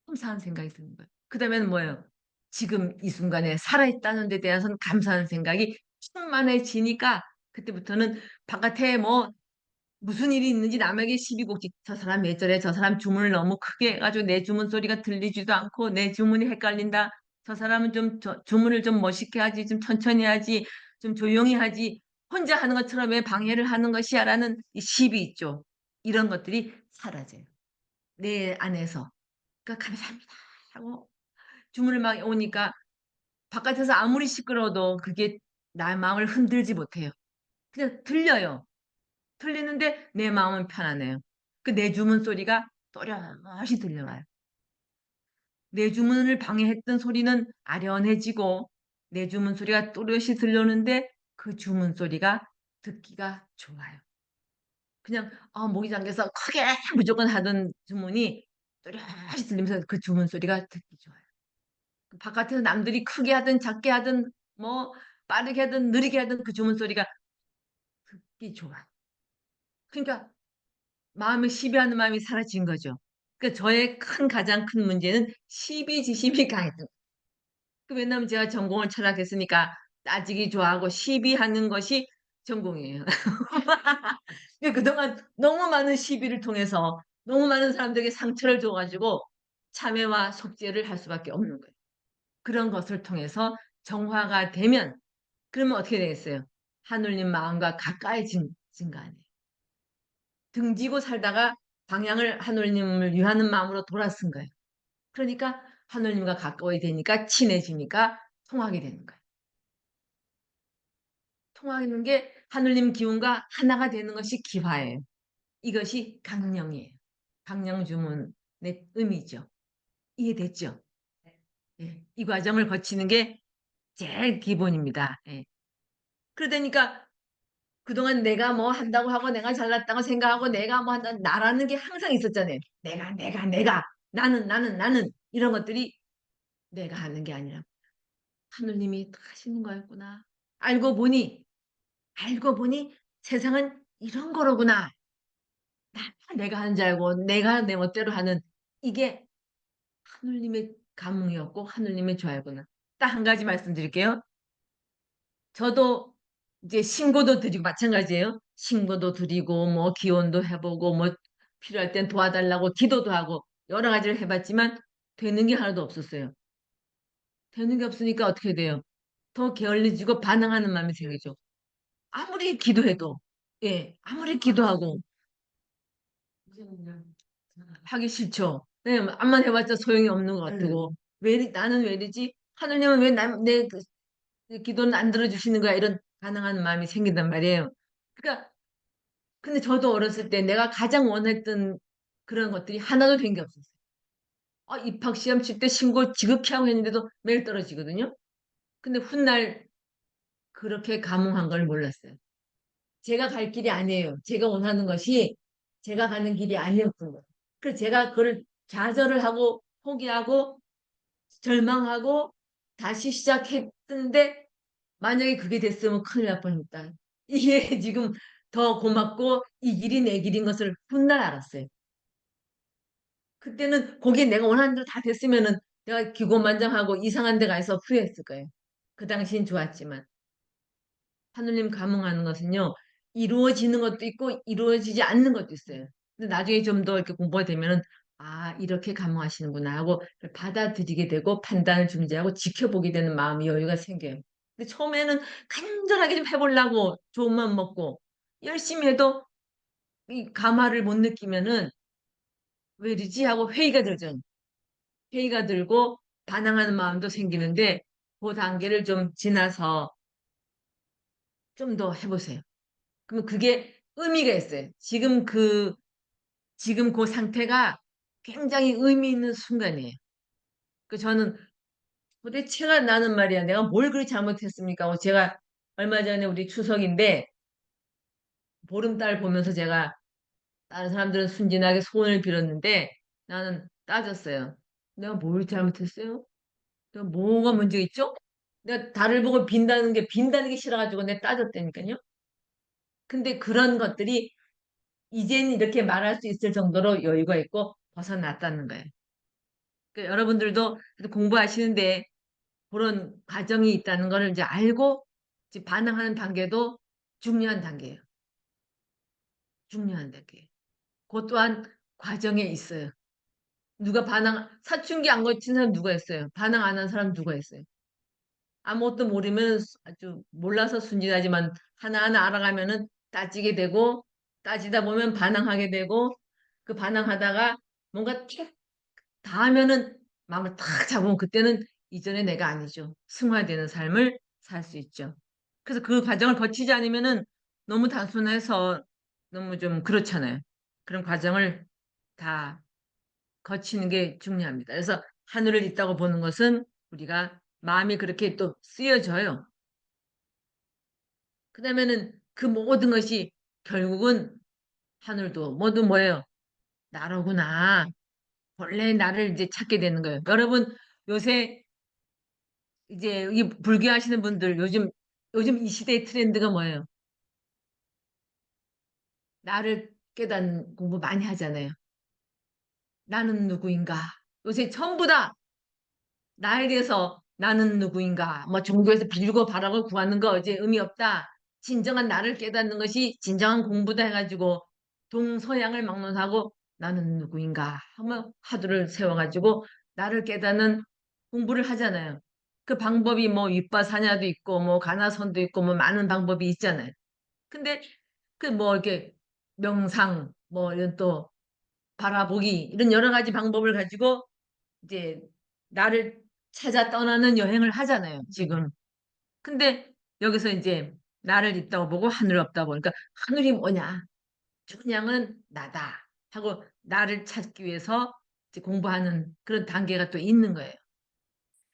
감사한 생각이 드는 거예요. 그 다음에는 뭐예요? 지금 이 순간에 살아있다는 데 대해서는 감사한 생각이 충만해지니까 그때부터는 바깥에 뭐 무슨 일이 있는지 남에게 시비곡지 저 사람 왜 저래 저 사람 주문을 너무 크게 해가지고 내 주문 소리가 들리지도 않고 내 주문이 헷갈린다 저 사람은 좀 주문을 좀 멋있게 하지 좀 천천히 하지 좀 조용히 하지 혼자 하는 것처럼 왜 방해를 하는 것이야라는 이 시비 있죠. 이런 것들이 사라져요. 내 안에서. 그러니까 감사합니다 하고 주문을 막 오니까 바깥에서 아무리 시끄러워도 그게 나의 마음을 흔들지 못해요. 그냥 들려요. 들리는데 내 마음은 편안해요. 그 내 주문 소리가 또렷이 들려와요. 내 주문을 방해했던 소리는 아련해지고 내 주문 소리가 또렷이 들려오는데 그 주문 소리가 듣기가 좋아요. 그냥 목이 잠겨서 크게 무조건 하던 주문이 또렷이 들리면서 그 주문 소리가 듣기 좋아요. 바깥에서 남들이 크게 하든 작게 하든 뭐 빠르게 하든 느리게 하든 그 주문 소리가 듣기 좋아. 그러니까 마음에 시비하는 마음이 사라진 거죠. 그러니까 저의 가장 큰 문제는 시비지심이 강했던. 왜냐면 제가 전공을 철학했으니까 따지기 좋아하고 시비하는 것이 전공이에요. 근데 그동안 너무 많은 시비를 통해서 너무 많은 사람들에게 상처를 줘가지고 참회와 속죄를 할 수밖에 없는 거예요. 그런 것을 통해서 정화가 되면 그러면 어떻게 되겠어요? 하늘님 마음과 가까이진 거 아니에요. 등지고 살다가 방향을 하늘님을 위하는 마음으로 돌아선 거예요. 그러니까 하늘님과 가까이 되니까 친해지니까 통하게 되는 거예요. 통하는 게 하늘님 기운과 하나가 되는 것이 기화예요. 이것이 강령이에요. 강령 주문의 의미죠. 이해됐죠? 예, 이 과정을 거치는 게 제일 기본입니다. 예. 그러다니까 그동안 내가 뭐 한다고 하고 내가 잘났다고 생각하고 내가 뭐 한다 나라는 게 항상 있었잖아요. 내가 나는 이런 것들이 내가 하는 게 아니라 하느님이 하시는 거였구나. 알고 보니 세상은 이런 거로구나. 내가 하는 줄 알고 내가 내 멋대로 하는 이게 하느님의 감흥이었고 하느님의 좋아였구나. 딱 한 가지 말씀드릴게요. 저도 이제 신고도 드리고 마찬가지예요. 신고도 드리고 뭐 기원도 해보고 뭐 필요할 땐 도와달라고 기도도 하고 여러 가지를 해봤지만 되는 게 하나도 없었어요. 되는 게 없으니까 어떻게 돼요? 더 게을러지고 반항하는 마음이 생기죠. 아무리 기도해도 아무리 기도하고 이제는요. 하기 싫죠. 네, 암만 해봤자 소용이 없는 것 같고 나는 왜 이러지? 하느님은 왜내 기도는 안 들어주시는 거야? 이런 반항하는 마음이 생긴단 말이에요. 그러니까 근데 저도 어렸을 때 내가 가장 원했던 그런 것들이 하나도 된 게 없었어요. 입학 시험 칠 때 신고 지극히 하고 했는데도 매일 떨어지거든요. 근데 훗날 그렇게 감흥한 걸 몰랐어요. 제가 갈 길이 아니에요. 제가 원하는 것이 제가 가는 길이 아니었던 거예요. 그래서 제가 그걸 좌절을 하고 포기하고 절망하고 다시 시작했는데 만약에 그게 됐으면 큰일 날 뻔했다. 이게 지금 더 고맙고 이 길이 내 길인 것을 훗날 알았어요. 그때는 거기에 내가 원하는 대로 다 됐으면은 내가 기고만장하고 이상한 데 가서 후회했을 거예요. 그 당시엔 좋았지만. 하느님 감흥하는 것은요, 이루어지는 것도 있고, 이루어지지 않는 것도 있어요. 근데 나중에 좀 더 이렇게 공부가 되면은, 이렇게 감흥하시는구나 하고 받아들이게 되고, 판단을 중지하고 지켜보게 되는 마음의 여유가 생겨요. 근데 처음에는 간절하게 좀 해보려고 좋은 마음 먹고, 열심히 해도 이 감화를 못 느끼면은, 왜 이러지? 하고 회의가 들죠. 회의가 들고, 반항하는 마음도 생기는데, 그 단계를 좀 지나서 좀 더 해보세요. 그러면 그게 의미가 있어요. 지금 그 상태가 굉장히 의미 있는 순간이에요. 저는 도대체가 나는 말이야. 내가 뭘 그리 잘못했습니까? 제가 얼마 전에 우리 추석인데 보름달 보면서 제가 다른 사람들은 순진하게 소원을 빌었는데 나는 따졌어요. 내가 뭘 잘못했어요? 내가 뭐가 문제 있죠? 내가 달을 보고 빈다는 게 싫어가지고 내가 따졌다니까요. 근데 그런 것들이 이제는 이렇게 말할 수 있을 정도로 여유가 있고 벗어났다는 거예요. 그러니까 여러분들도 공부하시는데 그런 과정이 있다는 것을 이제 알고 이제 반응하는 단계도 중요한 단계예요. 중요한 단계. 그것 또한 과정에 있어요. 사춘기 안 거친 사람 누가 있어요? 반응 안 한 사람 누가 있어요? 아무것도 모르면 아주 몰라서 순진하지만 하나하나 알아가면은 따지게 되고 따지다 보면 반항하게 되고 그 반항하다가 뭔가 다 하면은 마음을 탁 잡으면 그때는 이전의 내가 아니죠. 승화되는 삶을 살 수 있죠. 그래서 그 과정을 거치지 않으면은 너무 단순해서 너무 좀 그렇잖아요. 그런 과정을 다 거치는 게 중요합니다. 그래서 하늘을 있다고 보는 것은 우리가 마음이 그렇게 또 쓰여져요. 그다음에는 그 모든 것이 결국은 하늘도 모두 뭐예요? 나로구나. 원래 나를 이제 찾게 되는 거예요. 여러분 요새 이제 이 불교하시는 분들 요즘 이 시대의 트렌드가 뭐예요? 나를 깨닫는 공부 많이 하잖아요. 나는 누구인가? 요새 전부 다 나에 대해서 나는 누구인가? 뭐 종교에서 빌고 바라고 구하는 거 이제 의미 없다. 진정한 나를 깨닫는 것이 진정한 공부다 해가지고 동서양을 막론하고 나는 누구인가 하면 화두를 세워가지고 나를 깨닫는 공부를 하잖아요. 그 방법이 뭐 윗바사냐도 있고 뭐 가나선도 있고 뭐 많은 방법이 있잖아요. 근데 그 뭐 이렇게 명상 뭐 이런 또 바라보기 이런 여러 가지 방법을 가지고 이제 나를 찾아 떠나는 여행을 하잖아요, 지금. 근데 여기서 이제 나를 있다고 보고 하늘 없다고 보니까 하늘이 뭐냐? 그냥은 나다 하고 나를 찾기 위해서 이제 공부하는 그런 단계가 또 있는 거예요.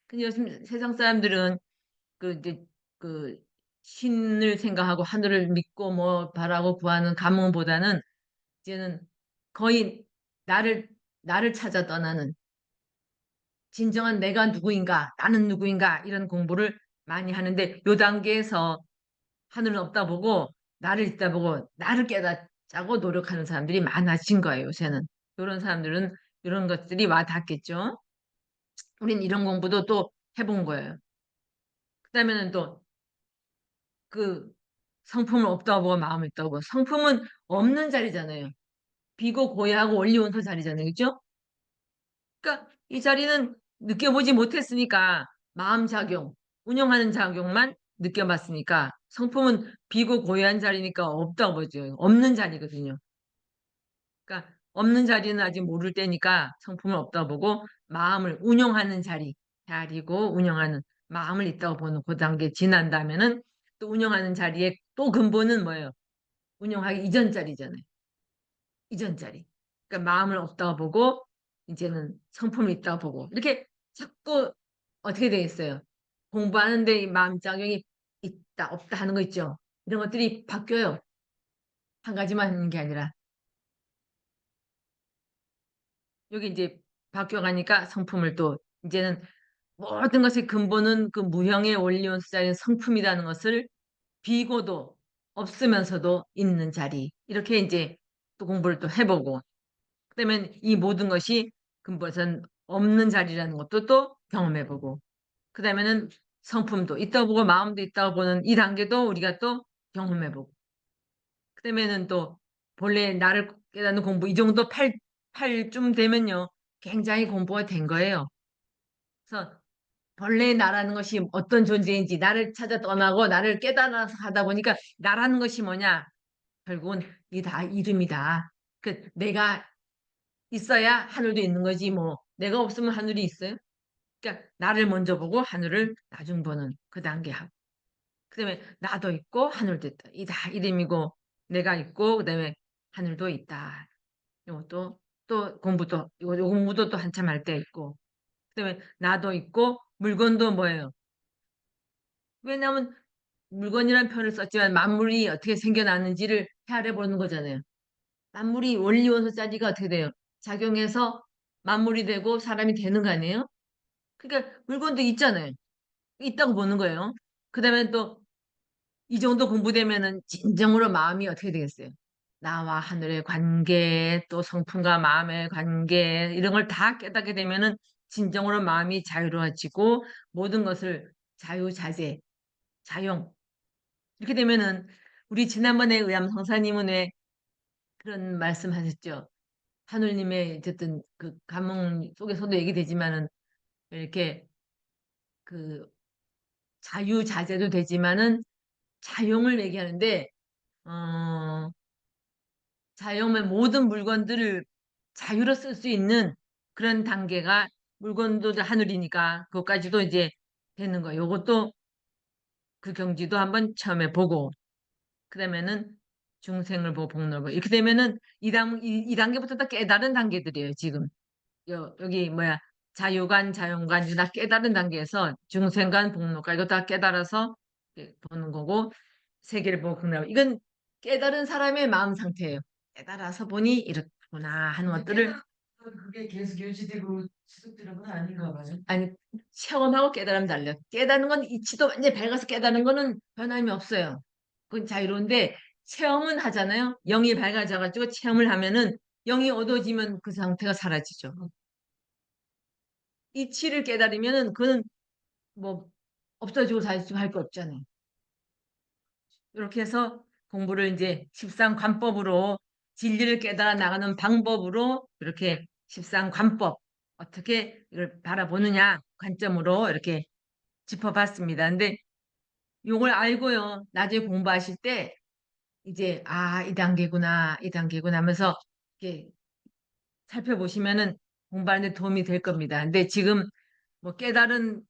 근데 요즘 세상 사람들은 그 이제 그 신을 생각하고 하늘을 믿고 뭐 바라고 구하는 감흥보다는 이제는 거의 나를 나를 찾아 떠나는 진정한 내가 누구인가, 나는 누구인가 이런 공부를 많이 하는데 요 단계에서 하늘은 없다 보고 나를 있다 보고 나를 깨닫자고 노력하는 사람들이 많아진 거예요, 요새는. 이런 사람들은 이런 것들이 와 닿겠죠. 우린 이런 공부도 또 해본 거예요. 그다음에는 또 그 성품은 없다고 보고 마음이 있다고 보고 성품은 없는 자리잖아요. 비고 고야하고 원리원소 자리잖아요. 그죠? 그러니까 이 자리는 느껴보지 못했으니까 마음 작용, 운영하는 작용만 느껴봤으니까 성품은 비고 고요한 자리니까 없다고 보죠. 없는 자리거든요. 그러니까 없는 자리는 아직 모를 때니까 성품은 없다고 보고 마음을 운영하는 자리고 운영하는 마음을 있다고 보는 그 단계 지난다면은 또 운영하는 자리에 또 근본은 뭐예요? 운영하기 이전 자리잖아요. 이전 자리. 그러니까 마음을 없다고 보고 이제는 성품이 있다고 보고 이렇게 자꾸 어떻게 되겠어요? 공부하는데 이 마음작용이 있다 없다 하는 거 있죠. 이런 것들이 바뀌어요. 한 가지만 하는 게 아니라 여기 이제 바뀌어가니까 성품을 또 이제는 모든 것의 근본은 그 무형의 원리원 수자인 성품이라는 것을 비고도 없으면서도 있는 자리 이렇게 이제 또 공부를 또 해보고 그다음에 이 모든 것이 근본선 없는 자리라는 것도 또 경험해보고 그다음에는 성품도 있다고 보고 마음도 있다고 보는 이 단계도 우리가 또 경험해보고 그다음에는 또 본래 나를 깨닫는 공부 이 정도 팔쯤 되면요 굉장히 공부가 된 거예요. 그래서 본래 나라는 것이 어떤 존재인지 나를 찾아 떠나고 나를 깨달아서 하다 보니까 나라는 것이 뭐냐 결국은 이 다 이름이다. 그 내가 있어야 하늘도 있는 거지 뭐 내가 없으면 하늘이 있어요? 그러니까 나를 먼저 보고 하늘을 나중 보는 그 단계 하고 그다음에 나도 있고 하늘도 있다. 이 다 이름이고 내가 있고 그다음에 하늘도 있다. 이것도 또 공부도 이거 공부도 또 한참 할 때 있고 그다음에 나도 있고 물건도 뭐예요? 왜냐하면 물건이라는 표현을 썼지만 만물이 어떻게 생겨나는지를 헤아려 보는 거잖아요. 만물이 원리원소 짜리가 어떻게 돼요? 작용해서 만물이 되고 사람이 되는 거 아니에요? 그러니까 물건도 있잖아요. 있다고 보는 거예요. 그다음에 또 이 정도 공부되면은 진정으로 마음이 어떻게 되겠어요? 나와 하늘의 관계, 또 성품과 마음의 관계 이런 걸 다 깨닫게 되면은 진정으로 마음이 자유로워지고 모든 것을 자유자재, 자용 이렇게 되면은 우리 지난번에 의암 성사님은 왜 그런 말씀하셨죠? 하늘님의 어쨌든 그 감흥 속에서도 얘기되지만은 이렇게 그 자유자재도 되지만은 자용을 얘기하는데 어, 자용은 모든 물건들을 자유로 쓸 수 있는 그런 단계가 물건도 하늘이니까 그것까지도 이제 되는 거예요. 요것도 그 경지도 한번 처음에 보고 그다음에는 중생을 보고 복로를 보고 이렇게 되면은 이 단계부터 다 깨달은 단계들이에요. 지금 여기 뭐야 자유관 자용관 다 깨달은 단계에서 중생관 복로까지 이거 다 깨달아서 이렇게 보는 거고 세계를 보고 복로하고 이건 깨달은 사람의 마음 상태예요. 깨달아서 보니 이렇구나 하는 근데 것들을 그게 계속 유지되고 지속되는 건 아닌가 봐요. 아니 체험하고 깨달으면 달라요. 깨달은 건 이치도 완전히 밝아서 깨달은 거는 변함이 없어요. 그건 자유로운데 체험은 하잖아요. 영이 밝아져가지고 체험을 하면은 영이 어두워지면 그 상태가 사라지죠. 이치를 깨달으면은 그는 뭐 없어지고 사라지고 할 거 없잖아요. 이렇게 해서 공부를 이제 십상관법으로 진리를 깨달아 나가는 방법으로 이렇게 십상관법 어떻게 이걸 바라보느냐 관점으로 이렇게 짚어봤습니다. 근데 요걸 알고요. 나중에 공부하실 때 이제 아, 이 단계구나, 이 단계구나 하면서 이렇게 살펴보시면은 공부하는 데 도움이 될 겁니다. 근데 지금 뭐 깨달은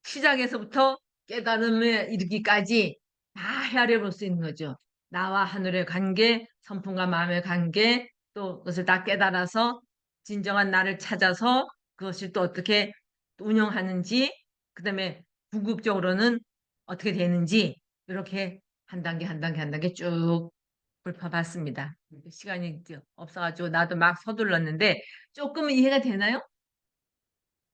시작에서부터 깨달음에 이르기까지 다 헤아려 볼 수 있는 거죠. 나와 하늘의 관계, 성품과 마음의 관계, 또 그것을 다 깨달아서 진정한 나를 찾아서 그것을 또 어떻게 운영하는지, 그다음에 궁극적으로는 어떻게 되는지 이렇게 한 단계 한 단계 한 단계 쭉 훑어봤습니다. 시간이 이제 없어가지고 나도 막 서둘렀는데 조금 이해가 되나요?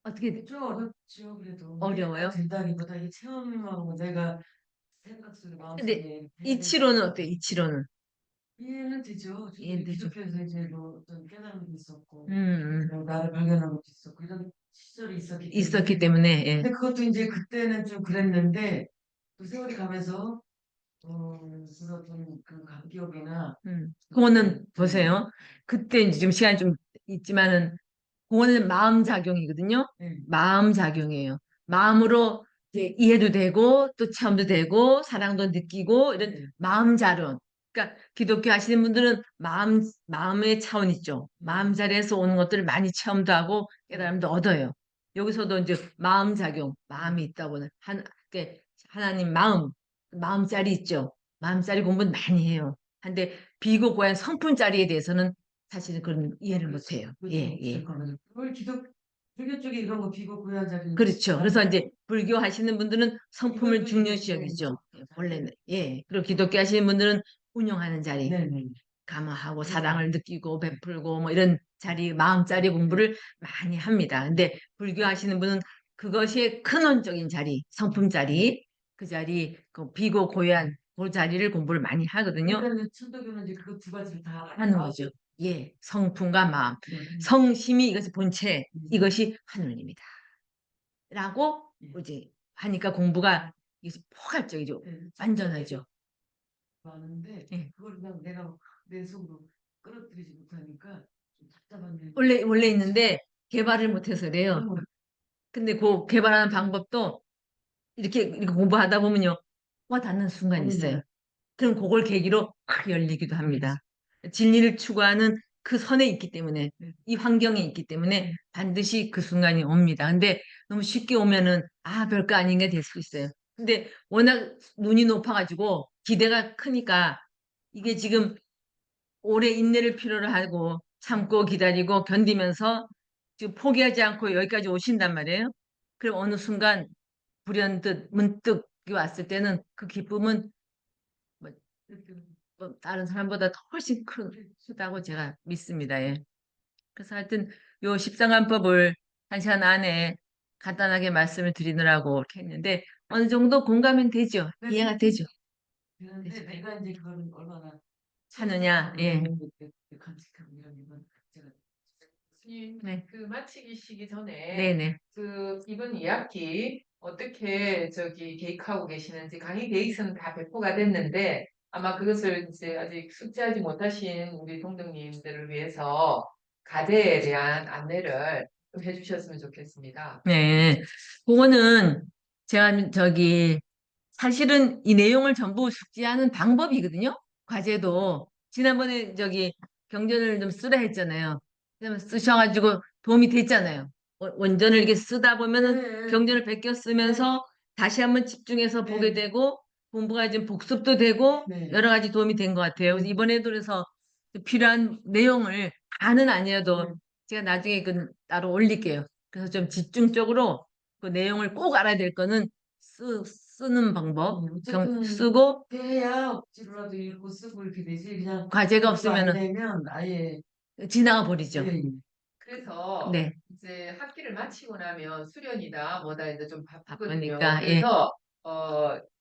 어떻게 좀 어렵죠. 그래도 어려워요? 된다기보다 이 체험하고 내가 생각 속에 근데 마음속에 이치로는 어때요? 이치로는 이해는 되죠. 이해되죠? 기독교에서 이제 뭐 어떤 깨달음도 있었고 음, 나를 발견한 것도 있었고 이런 시절이 있었기 있었기 때문에 때문에 예. 근데 그것도 이제 그때는 좀 그랬는데 또 세월이 가면서 그런 그 감기업이나 그거는 보세요. 그때 이제 지금 시간이 좀 있지만은 그거는 마음 작용이거든요. 네. 마음 작용이에요. 마음으로 이제 이해도 되고 또 체험도 되고 사랑도 느끼고 이런 네. 마음 자론. 그러니까 기독교 하시는 분들은 마음의 차원 있죠. 마음 자리에서 오는 것들을 많이 체험도 하고 깨달음도 얻어요. 여기서도 이제 마음 작용, 마음이 있다고는 그러니까 하나님 마음짜리 있죠. 마음짜리 공부는 많이 해요. 근데 비고 고한 성품짜리에 대해서는 사실은 그런 이해를 못 해요. 예, 예. 그걸 불교 쪽에 이런 거 비고 고한 자리 그렇죠. 그래서 이제 불교 하시는 분들은 성품을 이것도 중요시 이제 여기죠. 원래는. 예. 그리고 기독교 하시는 분들은 운영하는 자리, 네네. 감화하고 사랑을 느끼고 베풀고 뭐 이런 자리, 마음자리 공부를 많이 합니다. 근데 불교 하시는 분은 그것이 근원적인 자리, 성품 자리, 그 자리, 그 비고 고한 그 자리를 공부를 많이 하거든요. 그러니까 천도교는 이제 그 두 가지를 다 하는 거죠. 예, 성품과 마음. 네. 성심이 이것이 본체, 음. 이것이 하늘입니다. 라고 예. 이제 하니까 공부가 이게 포괄적이죠. 네, 완전하죠. 많은데 예. 그걸 그냥 내가 내 속으로 끌어들이지 못하니까 좀 답답한 게 원래 있는데 개발을 못해서 그래요. 그런 거 근데 그 개발하는 방법도 이렇게 공부하다 보면요. 와 닿는 순간이 있어요. 그럼 그걸 계기로 확 열리기도 합니다. 진리를 추구하는 그 선에 있기 때문에, 이 환경에 있기 때문에 반드시 그 순간이 옵니다. 근데 너무 쉽게 오면은, 아, 별거 아닌 게 될 수 있어요. 근데 워낙 눈이 높아가지고 기대가 크니까 이게 지금 오래 인내를 필요로 하고 참고 기다리고 견디면서 지금 포기하지 않고 여기까지 오신단 말이에요. 그럼 어느 순간 불현듯 문득 왔을 때는 그 기쁨은 뭐 뭐 다른 사람보다 더 훨씬 크다고 제가 믿습니다. 예. 그래서 하여튼 요 십상관법을 한 시간 안에 간단하게 말씀을 드리느라고 이렇게 했는데 어느 정도 공감은 되죠? 네, 이해가 되죠? 되는데 되죠? 내가 이제 그걸 얼마나 하느냐? 예. 간직하고 이런 건 제가 교수님, 네. 그 마치기 시기 전에 네네. 그 이번 2학기 어떻게 계획하고 계시는지 강의 계획서는 다 배포가 됐는데 아마 그것을 이제 아직 숙지하지 못하신 우리 동덕님들을 위해서 과제에 대한 안내를 좀 해주셨으면 좋겠습니다. 네. 그거는 제가 사실은 이 내용을 전부 숙지하는 방법이거든요. 과제도 지난번에 저기 경전을 좀 쓰라 했잖아요. 그러면 쓰셔가지고 도움이 됐잖아요. 원전을 이렇게 쓰다 보면은 네. 경전을 베껴 쓰면서 다시 한번 집중해서 네. 보게 되고 공부가 좀 복습도 되고 네. 여러 가지 도움이 된 것 같아요. 그래서 네. 이번에도 그래서 필요한 내용을 다는 아니어도 네. 제가 나중에 그 따로 올릴게요. 그래서 좀 집중적으로 그 내용을 꼭 알아야 될 거는 쓰는 방법, 어쨌든 쓰고 해야 억지로라도 읽고 쓰고 이렇게 되지 그냥 과제가 그거 안 없으면은 되면 아예 지나가 버리죠. 예, 예. 그래서 네, 이제 학기를 마치고 나면 수련이다 뭐다 이제 좀 바쁘거든요. 바쁘니까, 예. 그래서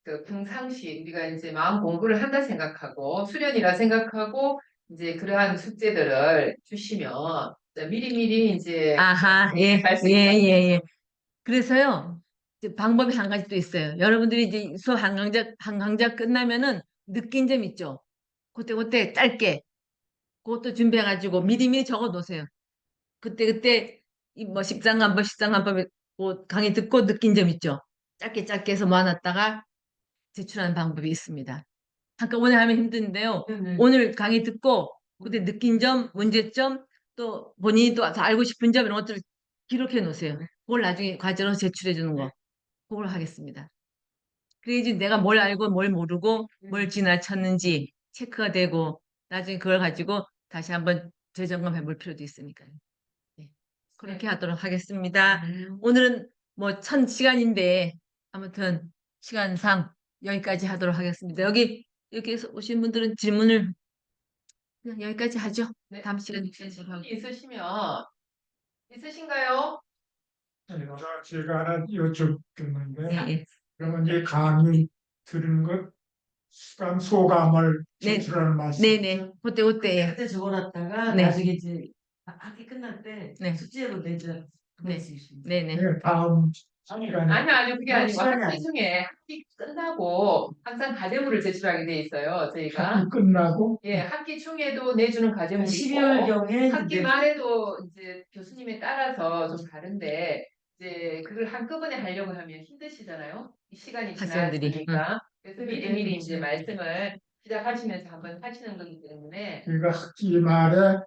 그 평상시 우리가 이제 마음 공부를 한다 생각하고 수련이라 생각하고 이제 그러한 숙제들을 주시면 이제 미리미리 이제 아하, 예, 할수 예, 있다. 예, 예. 그래서요, 이제 방법이 한 가지 또 있어요. 여러분들이 이제 수업 한 강좌 끝나면은 느낀 점 있죠? 그때 짧게 그것도 준비해가지고 미리미리 적어 놓으세요. 그때 이 뭐 식상한법 뭐 강의 듣고 느낀 점 있죠? 짧게 해서 모아놨다가 제출하는 방법이 있습니다. 한꺼번에 하면 힘든데요. 네. 오늘 강의 듣고 그때 느낀 점, 문제점, 또 본인이 또 알고 싶은 점 이런 것들을 기록해 놓으세요. 그걸 나중에 과제로 제출해 주는 거. 그걸 하겠습니다. 그래야지 내가 뭘 알고 뭘 모르고 뭘 지나쳤는지 체크가 되고 나중에 그걸 가지고 다시 한번 재점검해 볼 필요도 있으니까요. 네. 그렇게 하도록 하겠습니다. 오늘은 뭐 1시간인데 아무튼 시간상 여기까지 하도록 하겠습니다. 여기 이렇게 오신 분들은 질문을 그냥 여기까지 하죠. 네. 다음 시간에 질문이 있으신가요? 제가 하나 여쭙겠는데, 네, 예. 그러면 이제 강의 들은 것, 소감을 네. 제출하는 말씀이죠? 네네. 그때 예. 그때 적어놨다가 네. 나중에 이제 학기 끝날 때 네. 숙제로 내자 그 네. 말씀이십니다. 네네. 네, 다음 시간에 아니요, 그게 아니고 시간이 학기 중에 학기 끝나고 항상 과제물을 제출하게 돼 있어요, 저희가. 학기 끝나고 예, 학기 중에도 내주는 과제물이 12월 있고 경에 학기 말에도 이제 교수님에 따라서 좀 다른데 이제 그걸 한꺼번에 하려고 하면 힘드시잖아요. 이 시간이 학생들이, 지나니까. 그래서 네, 미리미리 네, 이제 네. 말씀을 시작하시면서 한번 하시는 거기 때문에 우리가 학기 말에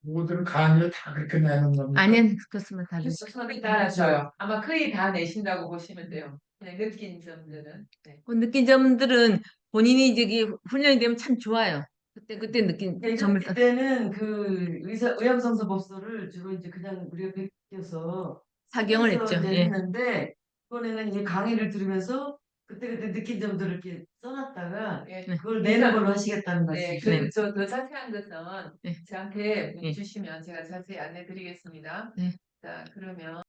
모든 강의를 다 그렇게 내는 겁니다. 아니요, 그렇으면 다르죠. 교수님에 따라서요. 아마 거의 다 내신다고 보시면 돼요. 그냥 느낀 점들은. 네. 그 느낀 점들은 본인이 이제 이게 훈련이 되면 참 좋아요. 그때 느낀 점을 예전 때는 그 의학성서법서를 주로 이제 그냥 우리가 베껴서 사경을 쓰면서 했죠. 이제 예. 했는데 이번에는 이제 강의를 들으면서 그때 느낀 점들을 이렇게 써놨다가 예. 네. 그걸 내는 걸로 하시겠다는 네, 말씀이죠. 더 자세한 것은 네. 저한테 네. 주시면 제가 자세히 안내 드리겠습니다. 네. 자, 그러면